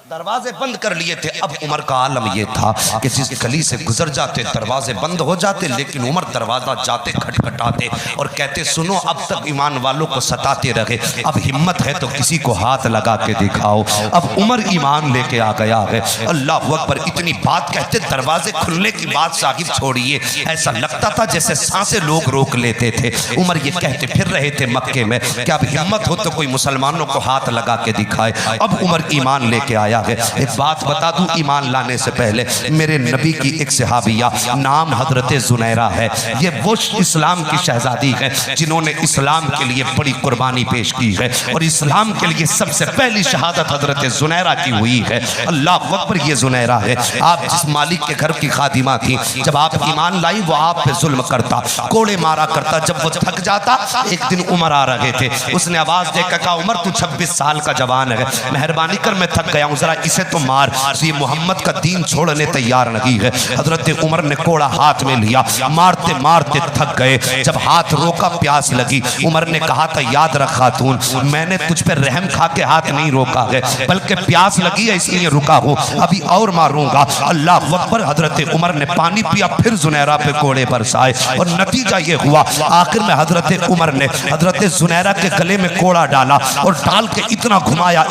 दरवाजे बंद कर लिए थे। अब उमर का आलम यह था कि जिस गली से गुजर जाते दरवाजे बंद हो जाते, लेकिन उमर दरवाजा जाते खटखटाते और कहते सुनो, अब तक ईमान वालों को सताते रहे, अब हिम्मत है तो किसी को हाथ लगा के दिखाओ। अब उमर ईमान लेके आ गया है। अल्लाह अकबर। इतनी बात कहते दरवाजे खुलने की बात साहिब छोड़िए, ऐसा लगता था जैसे सांसें लोग रोक लेते थे। उमर ये कहते फिर रहे थे मक्के में कि अब हिम्मत हो तो कोई मुसलमानों को हाथ लगा के दिखाए। अब उमर ईमान लेके आया है। एक बात बता दूं ईमान लाने से पहले, मेरे नबी की एक सहाबिया नाम हजरत जुनैरा है। ये वो इस्लाम की शहजादी है जिन्होंने इस्लाम के लिए बड़ी कुर्बानी पेश की है और इस्लाम के लिए सबसे पहली शहादत हजरत जुनैरा की हुई है। अल्लाह अकबर, ये जुनैरा है। आप जिस मालिक के घर की खादिमा थी, जब आप ईमान लाई वो आप पे जुल्म करता, कोड़े मारा करता। जब वो थक जाता, एक दिन उमर आ रहे थे, उसने आवाज देकर कहा उमर तू 26 साल का जवान है, मेहरबानी कर मैं थक गया हूँ, जरा इसे तो मार। तो ये मोहम्मद का दीन छोड़ने तैयार नहीं है। हजरत उमर ने कोड़ा हाथ में लिया, मारते मारते थक गए। जब हाथ रोका प्यास लगी, उमर ने कहा था याद रख खातून, मैंने तुझ पे रहम खा के हाथ नहीं रोका है, बल्कि प्यास लगी है इसलिए रुका हूँ, अभी और मारूंगा। अल्लाह अकबर। हजरत उमर ने पानी पिया, फिर जुनैरा पे कोड़े बरसाए और नतीजा ये हुआ आखिर में हजरत उमर ने हजरत जुनैरा के गले में कोड़ा डाला और डाल के इतना घुमाया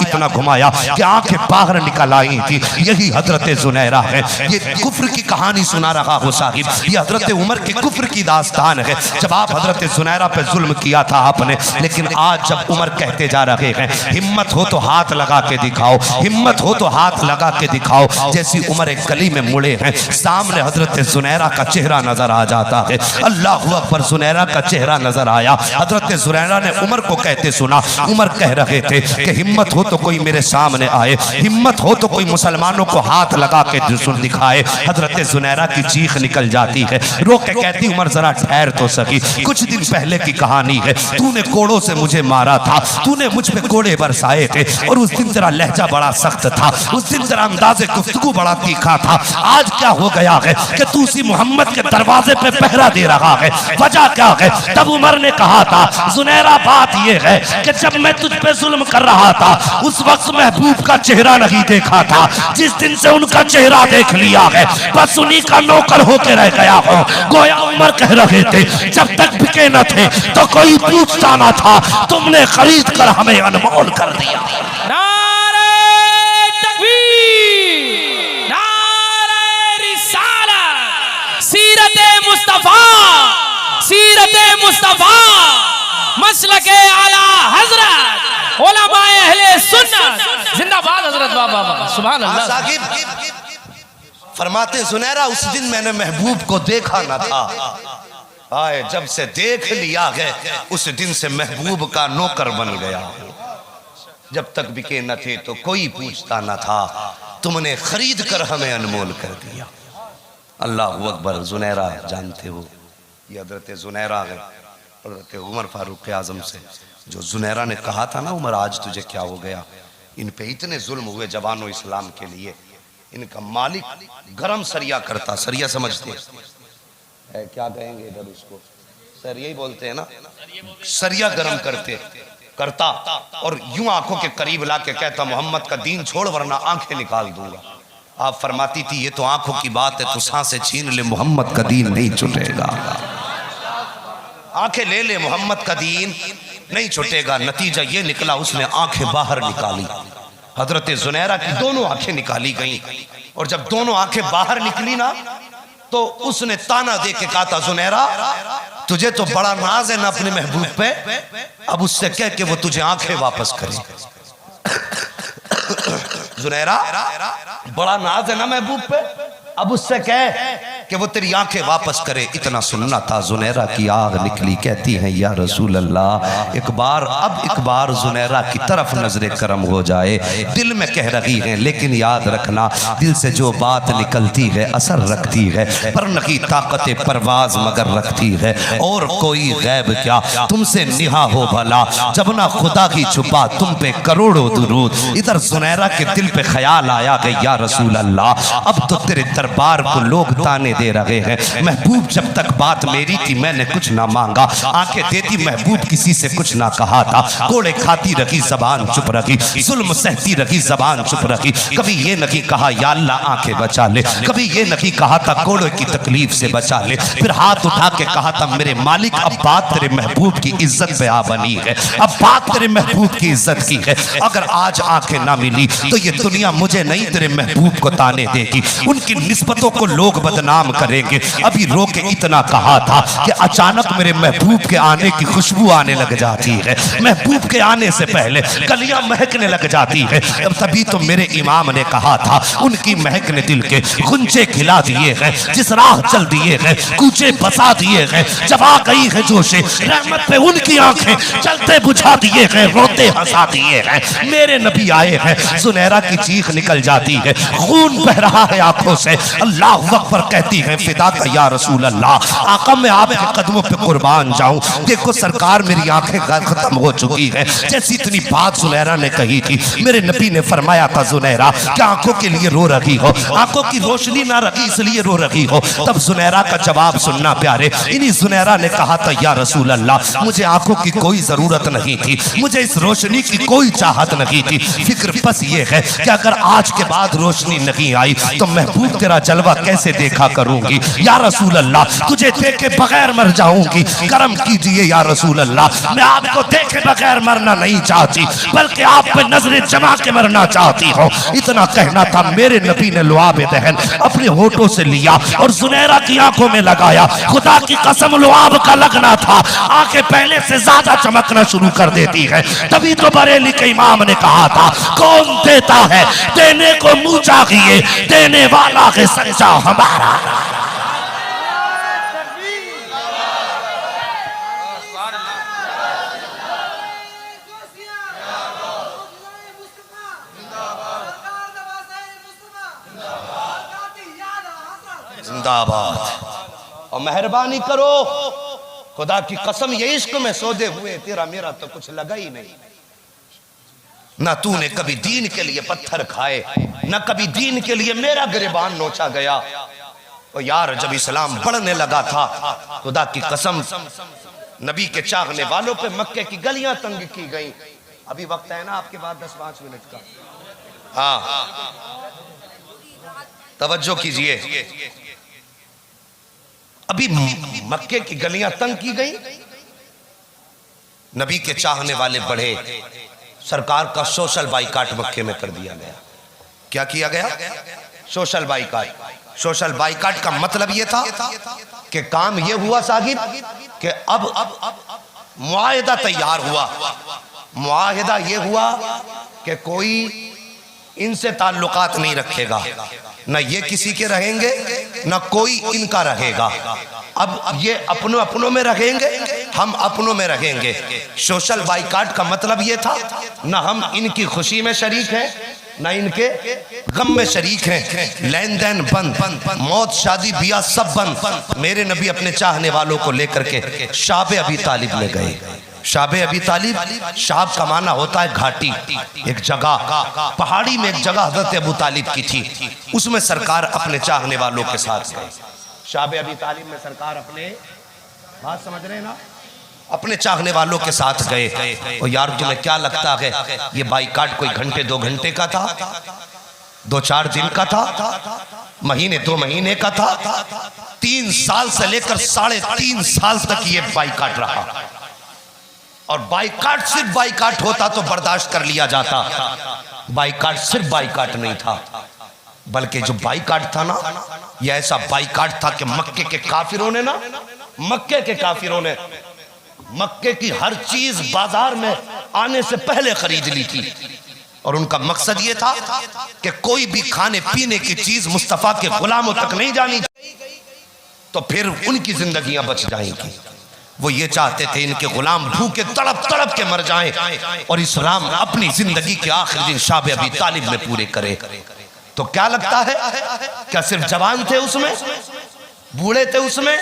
कि आंखें बाहर निकल आई थी। यही हजरत जुनैरा है। ये कुफ्र की कहानी सुना रहा हो साहिब, ये हजरत उमर के कुफ्र की दास्तान है। जब आप हजरत जुनैरा पे जुल्म किया था आपने, लेकिन आज जब उमर कहते जा रहे हैं हिम्मत हो तो हाथ लगा के दिखाओ, हिम्मत हो तो हाथ लगा के दिखाओ। जैसी उमर एक गली में मुड़े हैं, सामने हजरत जुनैरा का चेहरा नजर आ जाता है। अल्लाह अकबर, जुनैरा का चेहरा नजर आया। हजरत जुनैरा ने उमर को कहते सुना। उमर कह रहे थे कि हिम्मत हो तो कोई मेरे सामने आए, हिम्मत हो तो कोई मुसलमानों को हाथ लगा के दिखाए। हजरत जुनैरा की चीख निकल जाती है, रो के कहती उमर जरा ठहर तो सकी, कुछ दिन पहले की कहानी है, तूने कोड़ों से मुझे मारा था, तूने मुझ पे कोड़े बरसाए थे और उस दिन तेरा लहजा बड़ा सख्त था, उस दिन तेरा अंदाज़े गुफ्तगू बड़ा तीखा था। आज क्या हो गया है कि तू उसी मोहम्मद के दरवाजे पे पहरा दे रहा है, वजह क्या है? तब उमर ने कहा था जुनैरा बात यह है कि जब मैं तुझ पे जुल्म कर रहा था उस वक्त महबूब का चेहरा नहीं देखा था, जिस दिन से उनका चेहरा देख लिया है बस उन्हीं का नौकर होके रह गया हूँ। गोया उमर कह रहे थे जब तक बिके न थे तो कोई पूछता न था, तुमने खरीद कर हमें अनमोल कर दिया। नारे तकबीर, नारे रिसालत, सीरते मुस्तफा, सीरते मुस्तफा, मसलके आला हजरत, उलमाए अहले सुन्नत, जिंदाबाद हजरत बाबा, सुभान अल्लाह। साकिब फरमाते जुनैरा उस दिन मैंने महबूब को देखा न था, आए जब से देख लिया है उस दिन से महबूब का नौकर बन गया। जब तक बिके न थे तो कोई पूछता न था, तुमने खरीद कर हमें अनमोल कर दिया। अल्लाह अकबर। जुनैरा जानते हो ये हजरत जुनैरा है, हजरत उमर फारूक आजम से जो जुनैरा ने कहा था ना उमर आज तुझे क्या हो गया, इन पे इतने जुल्म हुए जवानों इस्लाम के लिए, इनका मालिक गरम सरिया करता, सरिया समझते है क्या कहेंगे इधर उसको, सरिया ही बोलते हैं ना, सरिया गरम करता और यूं आंखों के करीब ला के कहता मोहम्मद का दीन छोड़ वरना आंखें निकाल दूंगा। आप फरमाती थी ये तो आंखों की बात है, तू सांसें छीन ले मोहम्मद का दीन नहीं छूटेगा, आंखें ले ले मोहम्मद का दीन नहीं छूटेगा। नतीजा ये निकला उसने आंखें बाहर निकाली, हजरत जुनैरा की दोनों आंखें निकाली गई और जब दोनों आंखें बाहर निकली ना तो उसने ताना दे के कहा था जुनैरा तुझे तो बड़ा नाज है ना अपने महबूब पे, अब उससे कह के वो तुझे आंखें वापस करे। जुनैरा बड़ा नाज है ना महबूब पे, अब उससे कह कि वो तेरी आंखें वापस करे। इतना सुनना था, जुनैरा की आग निकली, कहती है या रसूल अल्लाह एक बार जुनैरा की तरफ नजरे करम हो जाए, दिल में कह रही है लेकिन याद रखना दिल से जो बात निकलती है असर रखती है, पर नहीं ताकत परवाज मगर रखती है, और कोई गैब क्या तुमसे निहा हो भला, जब ना खुदा की छुपा तुम पे करोड़ों दुरूद। इधर जुनैरा के दिल पे ख्याल आया कि या रसूल अल्लाह अब तो तेरे दरबार को लोग ताने दे रहे हैं, महबूब जब तक बात मेरी थी मैंने कुछ ना मांगा, आंखें देती महबूब किसी से कुछ ना कहा था, कोड़े खाती रही जबान चुप रही, जुल्म सहती रही जबान चुप रही, कभी ये नहीं कहा या अल्लाह आंखें बचा ले, कभी ये नहीं कहा था कोड़े की तकलीफ से बचा ले, फिर हाथ उठा के कहा था मेरे मालिक अब बात तेरे महबूब की इज्जत पे आ बनी है, अब बात तेरे महबूब की इज्जत की है, अगर आज आंखें ना मिली तो ये दुनिया मुझे नहीं तेरे महबूब को ताने देगी, उनकी निस्बतों को लोग बदनाम करेंगे। अभी रो के इतना कहा था कि अचानक मेरे महबूब के आने की खुशबू आने लग जाती है, महबूब के आने से पहले कलियां महकने लग जाती है। तभी तो मेरे इमाम ने कहा था उनकी महक ने दिल के गुंजे खिला दिए हैं, जिस राह चल दिए हैं कूचे बसा दिए हैं, जब आ गई है जोशे रहमत पे उनकी आंखें चलते बुझा दिए हैं, रोते हंसा दिए हैं। मेरे नबी आए हैं, सुनहरा की चीख निकल जाती है, खून बह रहा है आंखों से, अल्लाह अकबर कहती है फिदा का या रसूल अल्लाह, आका मैं आपके कदमों पे कुर्बान जाऊं। देखो सरकार मेरी आंखें खत्म हो चुकी है। जैसी इतनी बात जुनैरा ने कही थी, मेरे नबी ने फरमाया था जुनैरा क्या आंखों के लिए रो रही हो, आंखों की रोशनी ना रही इसलिए रो रही हो। तब जुनैरा का जवाब सुनना प्यारे, इन्हीं जुनैरा ने कहा था या रसूल अल्लाह मुझे आंखों की कोई जरूरत नहीं थी, मुझे इस रोशनी की कोई चाहत नहीं थी, फिक्र बस ये है कि अगर आज के बाद रोशनी नहीं आई तो महबूब तेरा जलवा कैसे देखा करूंगी। या रसूल अल्लाह तुझे देखे बगैर मर जाऊंगी, करम कीजिए या रसूल अल्लाह, मैं आपको देखे बगैर मरना नहीं चाहती बल्कि आप पे नजरें जमा के मरना चाहती हूँ। इतना कहना था, मेरे नबी ने लुआब दहन अपने होठों से लिया और जुनैरा की आंखों में लगाया। खुदा की कसम लुआब का लगना था, आंखें पहले से ज्यादा चमकना शुरू कर देती है। तभी तो बरेली के इमाम ने कहा था कौन देता है देने को मुंह चाहिए, देने वाला है सच्चा हमारा। जिंदाबाद। और मेहरबानी करो, खुदा की कसम ये इश्क में सौदे हुए तेरा मेरा तो कुछ लगा ही नहीं। ना तूने कभी दीन के लिए पत्थर खाए, ना कभी दीन के लिए मेरा गिरबान नोचा गया। और यार जब इस्लाम बढ़ने लगा था, खुदा की कसम नबी के चाहने वालों पे मक्के की गलियां तंग की गई। अभी वक्त है ना आपके बाद 10-5 मिनट का, हाँ तवज्जो कीजिए। अभी मक्के की गलियां तंग की गई, नबी के चाहने वाले बढ़े, सरकार का सोशल बाइकाट मक्के में कर दिया गया। क्या किया गया? Social boycott. सोशल बाइकाट का मतलब यह था कि काम यह हुआ साहिब कि अब मुआहिदा तैयार हुआ। मुआहिदा यह हुआ कि कोई इनसे ताल्लुकात नहीं रखेगा, ना ये किसी के रहेंगे ना कोई इनका रहेगा। अब ये अपनों अपनों में रहेंगे, हम अपनों में रहेंगे। सोशल बाइकाट का मतलब ये था ना हम इनकी खुशी में शरीक हैं ना इनके गम में शरीक हैं। लेन देन बंद, मौत शादी बिया सब बंद। मेरे नबी अपने चाहने वालों को लेकर के शाबे अबी तालिब में गए। शाबे अबी तालिब, शाब का माना होता है घाटी, एक जगह पहाड़ी में एक जगह हजरत अबू तालिब की थी, उसमें सरकार अपने चाहने वालों के साथ गए। शाबे अबी तालिब में सरकार अपने, बात समझ रहे हैं ना, अपने चाहने वालों के साथ गए। और यार तुम्हें क्या लगता है ये बाइकाट कोई घंटे 2 घंटे का था, 2-4 दिन का था, महीने 2 महीने का था? 3 साल से लेकर 3.5 साल तक ये बाइकाट रहा। और बाइकाट सिर्फ बाइकाट होता तो बर्दाश्त कर लिया जाता। बाइकाट सिर्फ बाइकाट नहीं था, बल्कि जो बाइकाट था ना, यह ऐसा बाइकाट था कि मक्के के काफिरों ने ना, मक्के के काफिरों ने मक्के की हर चीज बाजार में आने से पहले खरीद ली थी। और उनका मकसद यह था कि कोई भी खाने पीने की चीज मुस्तफा के गुलामों तक नहीं जानी, तो फिर उनकी जिंदगियां बच जाएंगी। वो ये चाहते थे इनके गुलाम भूखे तड़प तड़प के मर जाएं और इस्लाम अपनी जिंदगी के आखिरी दिन शाबे अबी तालिब में पूरे करे। तो क्या लगता है, क्या सिर्फ जवान थे उसमें, बूढ़े थे उसमें?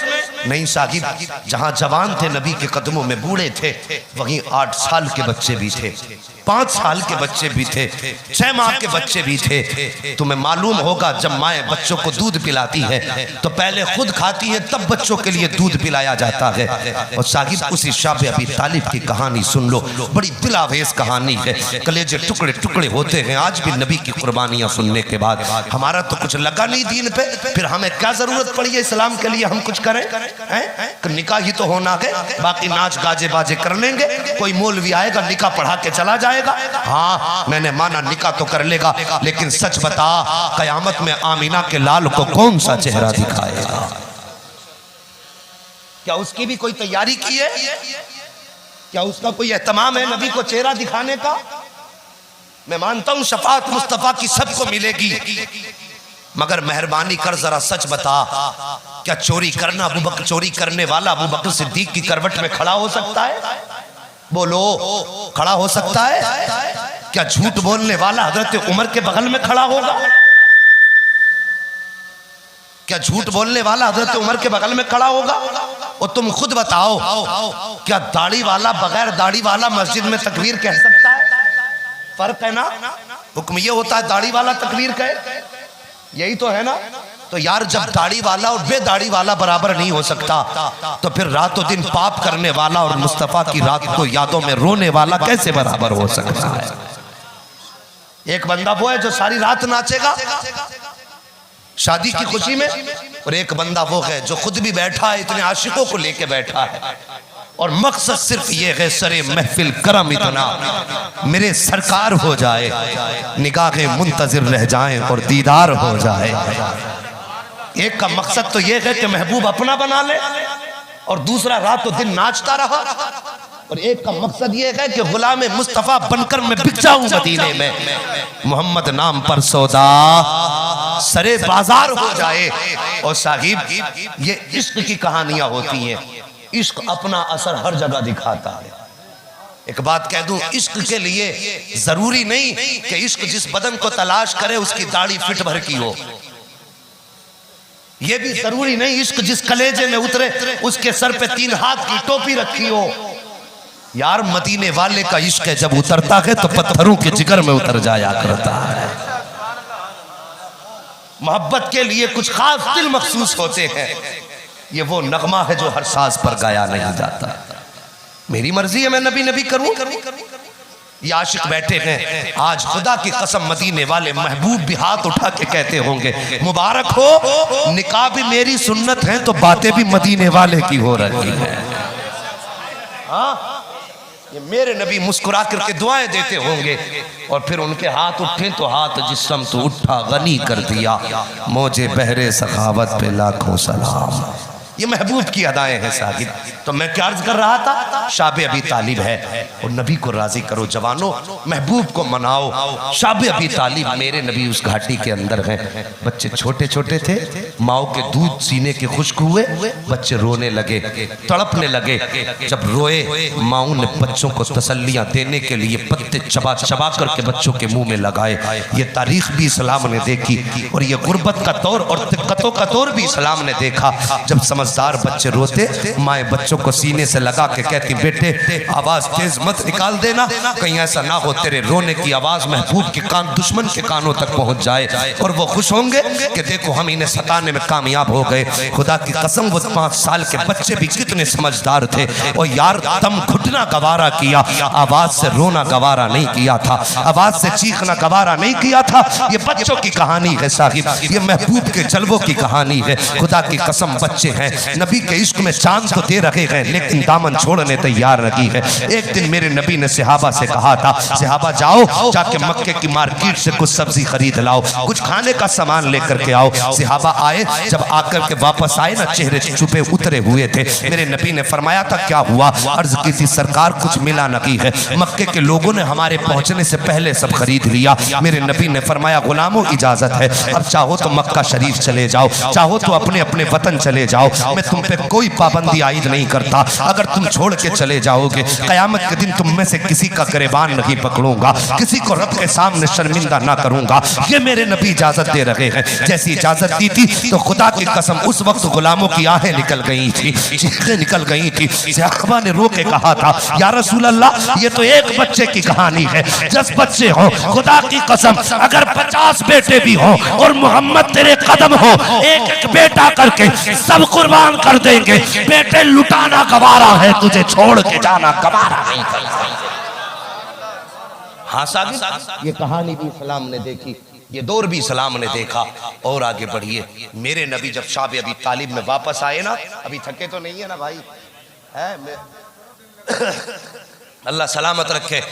नहीं साहिब, जहां जवान थे नबी के कदमों में बूढ़े थे, वहीं 8 साल के बच्चे भी थे, 5 साल के बच्चे भी थे, 6 माह के बच्चे भी थे। तुम्हें मालूम होगा जब माएँ बच्चों को दूध पिलाती है तो पहले खुद खाती है, तब बच्चों के लिए दूध पिलाया जाता है। और साहिब उसी शाबे अबी तालिब की कहानी सुन लो, बड़ी दिलावेज कहानी है, कलेजे टुकड़े टुकड़े होते हैं आज भी नबी की कुर्बानियां सुनने के बाद। हमारा तो कुछ लगा नहीं दीन पे, फिर हमें क्या जरूरत पड़ी है इस्लाम इस्लाम के लिए हम कुछ करें हैं? निकाह ही तो होना है, बाकी नाच गाजे बाजे कर लेंगे। कोई मौलवी आएगा निकाह पढ़ा के चला जाएगा। हाँ मैंने माना निकाह तो कर लेगा, लेकिन सच बता कयामत में आमीना के लाल को कौन सा चेहरा दिखाएगा? क्या उसकी भी कोई तैयारी की है? क्या उसका कोई एहतमाम है नबी को चेहरा दिखाने का? मैं मानता हूं शफाअत मुस्तफा की सबको मिलेगी, मगर मेहरबानी कर जरा सच बता, क्या चोरी करना अबू बकर, चोरी करने वाला अबू बकर सिद्दीक की करवट में खड़ा हो सकता है? बोलो, खड़ा हो सकता है? क्या झूठ बोलने वाला हजरत उमर के बगल में खड़ा होगा? क्या झूठ बोलने वाला हजरत उमर के बगल में खड़ा होगा? और तुम खुद बताओ, क्या दाढ़ी वाला बगैर दाढ़ी वाला मस्जिद में तकबीर कह सकता है? फर्क है ना। हुक्म ये होता है दाढ़ी वाला तकबीर कहे, यही तो है ना। तो यार जब दाढ़ी वाला और बेदाढ़ी वाला बराबर नहीं हो सकता, तो फिर रातों दिन पाप करने वाला और मुस्तफा की रात को यादों में रोने वाला कैसे बराबर हो सकता है? एक बंदा वो है जो सारी रात नाचेगा शादी की खुशी में, और एक बंदा वो है जो खुद भी बैठा है, इतने आशिकों को लेके बैठा है, और मकसद सिर्फ ये है सरे महफिल करम इतना मेरे सरकार हो जाए, निगाहें मुंतजिर रह जाएं और दीदार हो जाए। एक का मकसद तो ये है कि महबूब अपना बना ले, और दूसरा रातों दिन नाचता रहा, और एक का मकसद ये है कि गुलाम मुस्तफा बनकर मैं बिक जाऊं मदीने में, मोहम्मद नाम पर सौदा सरे बाजार हो जाए। और साहिब ये इश्क की कहानियां होती हैं, इश्क अपना असर हर जगह दिखाता है। एक बात कह दूं, इश्क के लिए जरूरी नहीं कि इश्क जिस बदन को तलाश करे उसकी दाढ़ी फिट भर की हो, यह भी जरूरी नहीं इश्क जिस कलेजे में उतरे उसके सर पे 3 हाथ की टोपी रखी हो। यार मदीने वाले का इश्क है, जब उतरता है तो पत्थरों के जिगर में उतर जाया करता है। मोहब्बत के लिए कुछ खास दिल मखसूस होते हैं, ये वो नगमा है जो हर साज पर गाया नहीं जाता। मेरी मर्जी है मैं नबी नबी करूं। ये आशिक बैठे हैं, आज खुदा की कसम मदीने वाले महबूब भी हाथ उठा के कहते होंगे मुबारक हो, निकाह भी मेरी सुन्नत है तो बातें भी मदीने वाले की हो रही है। हाँ ये मेरे नबी मुस्कुरा करके दुआएं देते होंगे, और फिर उनके हाथ उठे तो हाथ जिस्म तो उठा गनी कर दिया, मौजे बहरे सखावत पे लाखों सलाम। ये महबूब की अदाएं हैं साहिब। तो मैं क्या अर्ज कर रहा था, शाबे अबी तालिब है, और नबी को राजी करो जवानों, महबूब को मनाओ। शाबे अबी तालिब मेरे नबी उस घाटी के अंदर हैं, बच्चे छोटे छोटे थे, माओ के दूध सीने के खुश्क हुए, बच्चे रोने लगे, तड़पने लगे। जब रोए माओ ने बच्चों को तसल्लियां देने के लिए पत्ते चबा चबा करके बच्चों के मुंह में लगाए। ये तारीख भी इस्लाम ने देखी, और ये गुर्बत का दौर और दिक्कतों का दौर भी इस्लाम ने देखा। जब समझदार बच्चे रोते, माए बच्चों को सीने से लगा के कहती बेटे आवाज तेज मत निकाल देना, कहीं ऐसा ना हो तेरे रोने की आवाज महबूब के कान दुश्मन के कानों तक पहुंच जाए, और वो खुश होंगे कि देखो हम इन्हें सताने में कामयाब हो गए। खुदा की कसम वो 5 साल के बच्चे भी कितने समझदार थे, और यार दम घुटना गवारा किया, आवाज से रोना गवारा नहीं किया था, आवाज से चीखना गवारा नहीं किया था। ये बच्चों की कहानी है साहिब, ये महबूब के जलवों की कहानी है। खुदा की कसम बच्चे हैं, नबी के इश्क में चांद तो दे रखे हैं लेकिन दामन छोड़ने तैयार नहीं है। एक दिन मेरे नबी ने सहाबा से कहा था, सहाबा जाओ जाके मक्के की मार्केट से कुछ सब्जी खरीद लाओ, कुछ खाने का सामान लेकर के आओ। सहाबा आए, जब आकर के वापस आए ना चेहरे छुपे उतरे हुए थे। मेरे नबी ने फरमाया था क्या हुआ? अर्ज की थी सरकार कुछ मिला नहीं है, मक्के के लोगों ने हमारे पहुंचने से पहले सब खरीद लिया। मेरे नबी ने फरमाया गुलामों इजाजत है, अब चाहो तो मक्का शरीफ चले जाओ, चाहो तो अपने अपने वतन चले जाओ, मैं तुम पे कोई पाबंदी आयद नहीं करता। अगर तुम छोड़ के चले जाओगे कयामत के दिन तुम में से किसी का गिरबान नहीं पकड़ूंगा, किसी को रब के सामने शर्मिंदा ना करूंगा। ये मेरे नबी इजाजत दे रहे हैं। जैसी इजाजत दी थी तो खुदा की कसम उस वक्त गुलामों की आहें निकल गई थी, चीखें निकल गई थी। सहाबा ने रो के कहा था या रसूल अल्लाह ये तो एक बच्चे की कहानी है, 10 बच्चे हो, खुदा की कसम अगर 50 बेटे भी हो और मोहम्मद तेरे कदम हो, एक एक बेटा करके सब कुर्बान कर देंगे। बेटे लुटाना गवारा है, तुझे छोड़ के जाना गवारा नहीं। हाँ साहब ये कहानी भी इस्लाम ने देखी। ये दौर भी सलाम ने देखा। और आगे बढ़िए, मेरे नबी जब शाब अबी तालिब में वापस आए ना, अभी थके तो नहीं है ना भाई, है अल्लाह सलामत रखे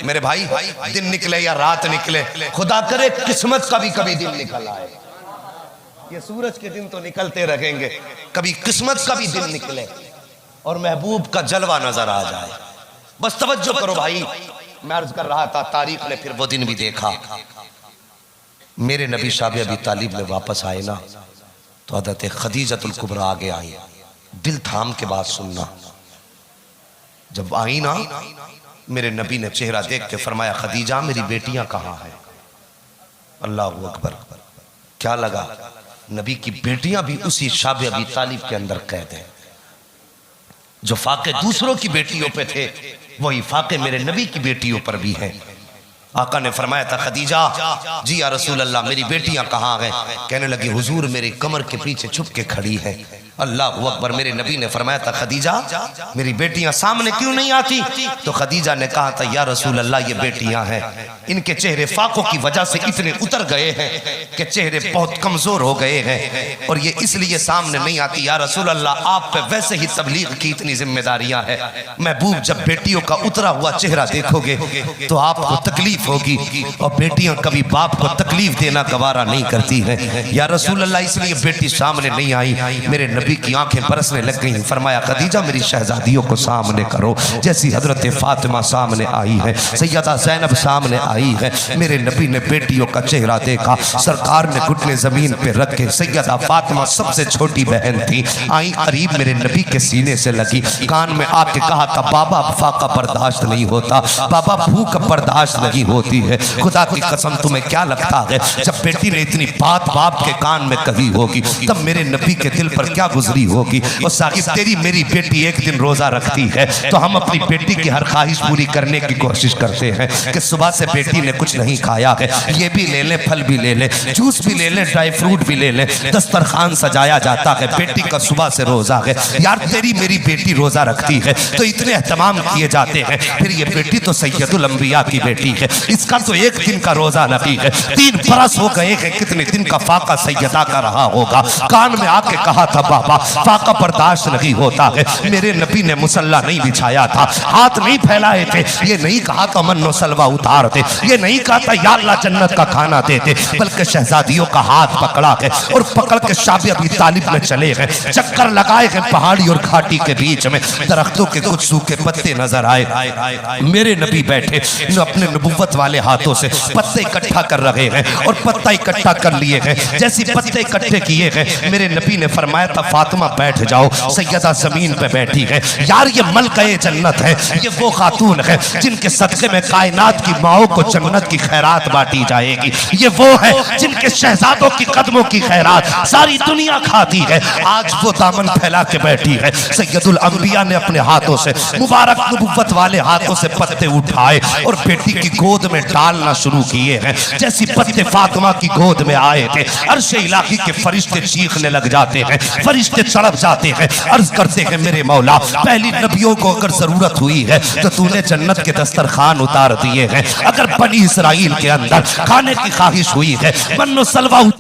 मेरे भाई। दिन निकले या रात निकले, खुदा करे किस्मत का भी कभी दिन निकल आए। ये सूरज के दिन तो निकलते रहेंगे, कभी किस्मत का भी दिन निकले और महबूब का जलवा नजर आ जाए। बस तवज्जो करो भाई, मैं अर्ज कर रहा था तारीख ने फिर वो दिन भी देखा। मेरे नबी शाब अबी तालिब में वापस आए ना, तो हज़रत खदीजतुल कुबरा आगे आई। दिल थाम के बात सुनना, जब आई ना मेरे नबी ने चेहरा देख के फरमाया, खदीजा मेरी बेटियां कहाँ हैं? अल्लाह अकबर। क्या लगा, नबी की बेटियां भी उसी शाब अबी तालिब के अंदर कैद हैं। जो फाके दूसरों की बेटियों पे थे, वही फाके मेरे नबी की बेटियों पर भी हैं। आका ने फरमाया था, खदीजा जी या रसूल अल्लाह मेरी बेटियां कहाँ हैं? कहने लगी, हुजूर मेरी कमर के पीछे छुप के खड़ी है। अल्लाह अकबर। मेरे नबी ने फरमाया था, खदीजा मेरी बेटियां सामने क्यों नहीं आती? तो खदीजा ने कहा था, या रसूल अल्लाह ये बेटियां हैं, इनके चेहरे फाकों की वजह से इतने उतर गए हैं कि चेहरे बहुत कमजोर हो गए हैं और ये इसलिए सामने नहीं आती। या रसूल अल्लाह आप पे वैसे ही तबलीग की इतनी जिम्मेदारियां हैं, महबूब जब बेटियों का उतरा हुआ चेहरा देखोगे तो आपको तकलीफ होगी और बेटियां कभी बाप को तकलीफ देना गवारा नहीं करती हैं। या रसूल अल्लाह इसलिए बेटी सामने नहीं आई। मेरे नबी की आंखें बरसने लग गई। फरमाया, खदीजा मेरी शहजादियों को सामने करो। जैसी हजरत फातिमा सामने आई है, सैयदा ज़ैनब सामने आई है, मेरे नबी ने बेटियों का चेहरा देखा। सरकार ने घुटने जमीन पे रखे, सैयदा फातिमा सबसे छोटी बहन थी, आई करीब मेरे नबी के सीने से लगी, कान में आके कहा था, बाबा फाका बर्दाश्त नहीं होता, बाबा भूख बर्दाश्त नहीं होती है। खुदा की कसम तुम्हें क्या लगता है जब बेटी ने इतनी बात बाप के कान में कही होगी तब मेरे नबी के दिल पर क्या गुजरी होगी। और साकिब तेरी मेरी बेटी एक दिन रोजा रखती है तो हम अपनी बेटी की हर ख्वाहिश पूरी करने की कोशिश करते हैं कि सुबह से बेटी ने कुछ नहीं खाया है, ये भी ले ले, फल भी ले ले, जूस भी ले ले, ड्राई फ्रूट भी ले ले, दस्तरखान सजाया जाता है, बेटी का सुबह से रोजा है। यार तेरी मेरी बेटी रोजा रखती है तो इतने एहतमाम किए जाते हैं, फिर ये बेटी तो सैयदुल अंबिया की बेटी है, इसका तो एक दिन का रोजा नहीं है, 3 बरस हो गए हैं, कितने दिन का फाका सैयदा का रहा होगा। कान में आके कहा था, बाबा फाका बर्दाश्त नहीं होता है। मेरे नबी ने मुसल्ला नहीं बिछाया था, हाथ नहीं फैलाए थे, ये नहीं कहा था मन्नो सलवा उतार दे, ये नहीं कहा था या अल्लाह जन्नत का खाना दे दे, बल्कि शहजादियों का हाथ पकड़ा है और पकड़ के शाब अबी तालिब में चले गए। चक्कर लगाए गए पहाड़ी और घाटी के बीच में, दरख्तों के कुछ सूखे पत्ते नजर आए। मेरे नबी बैठे अपने नबुव्वत वाले हाथों से पत्ते इकट्ठा कर रहे हैं और पत्ता इकट्ठा कर लिए हैं। जैसे पत्ते इकट्ठे किए गए, मेरे नबी ने फरमाया था, फातिमा बैठ जाओ। सैयदा जमीन पे बैठी है। यार ये मलके जन्नत है, ये वो खातून है जिनके सदक़े में कायनात की माओं को जन्नत की खैरात बांटी जाएगी। ये वो है जिनके शहजादों की कदमों की खैरात सारी दुनिया खाती है। आज वो दामन फैला के बैठी है। सैयदुल अंबिया ने अपने हाथों से, मुबारक नबुव्वत वाले हाथों से पत्ते उठाए और बेटी की गोद में डालना शुरू किए हैं। जैसी पत्ते फातिमा की गोद में आए थे, अर्श इलाही के फरिश्ते चीखने लग जाते हैं, फरिश्ते तड़प जाते हैं, अर्ज करते हैं, मेरे मौला पहली नबियों को अगर जरूरत हुई है तो तूने जन्नत के दस्तरखान उतार दिए हैं। अगर बनी इसराइल के अंदर खाने की ख्वाहिश हुई है, मन्नो सलवा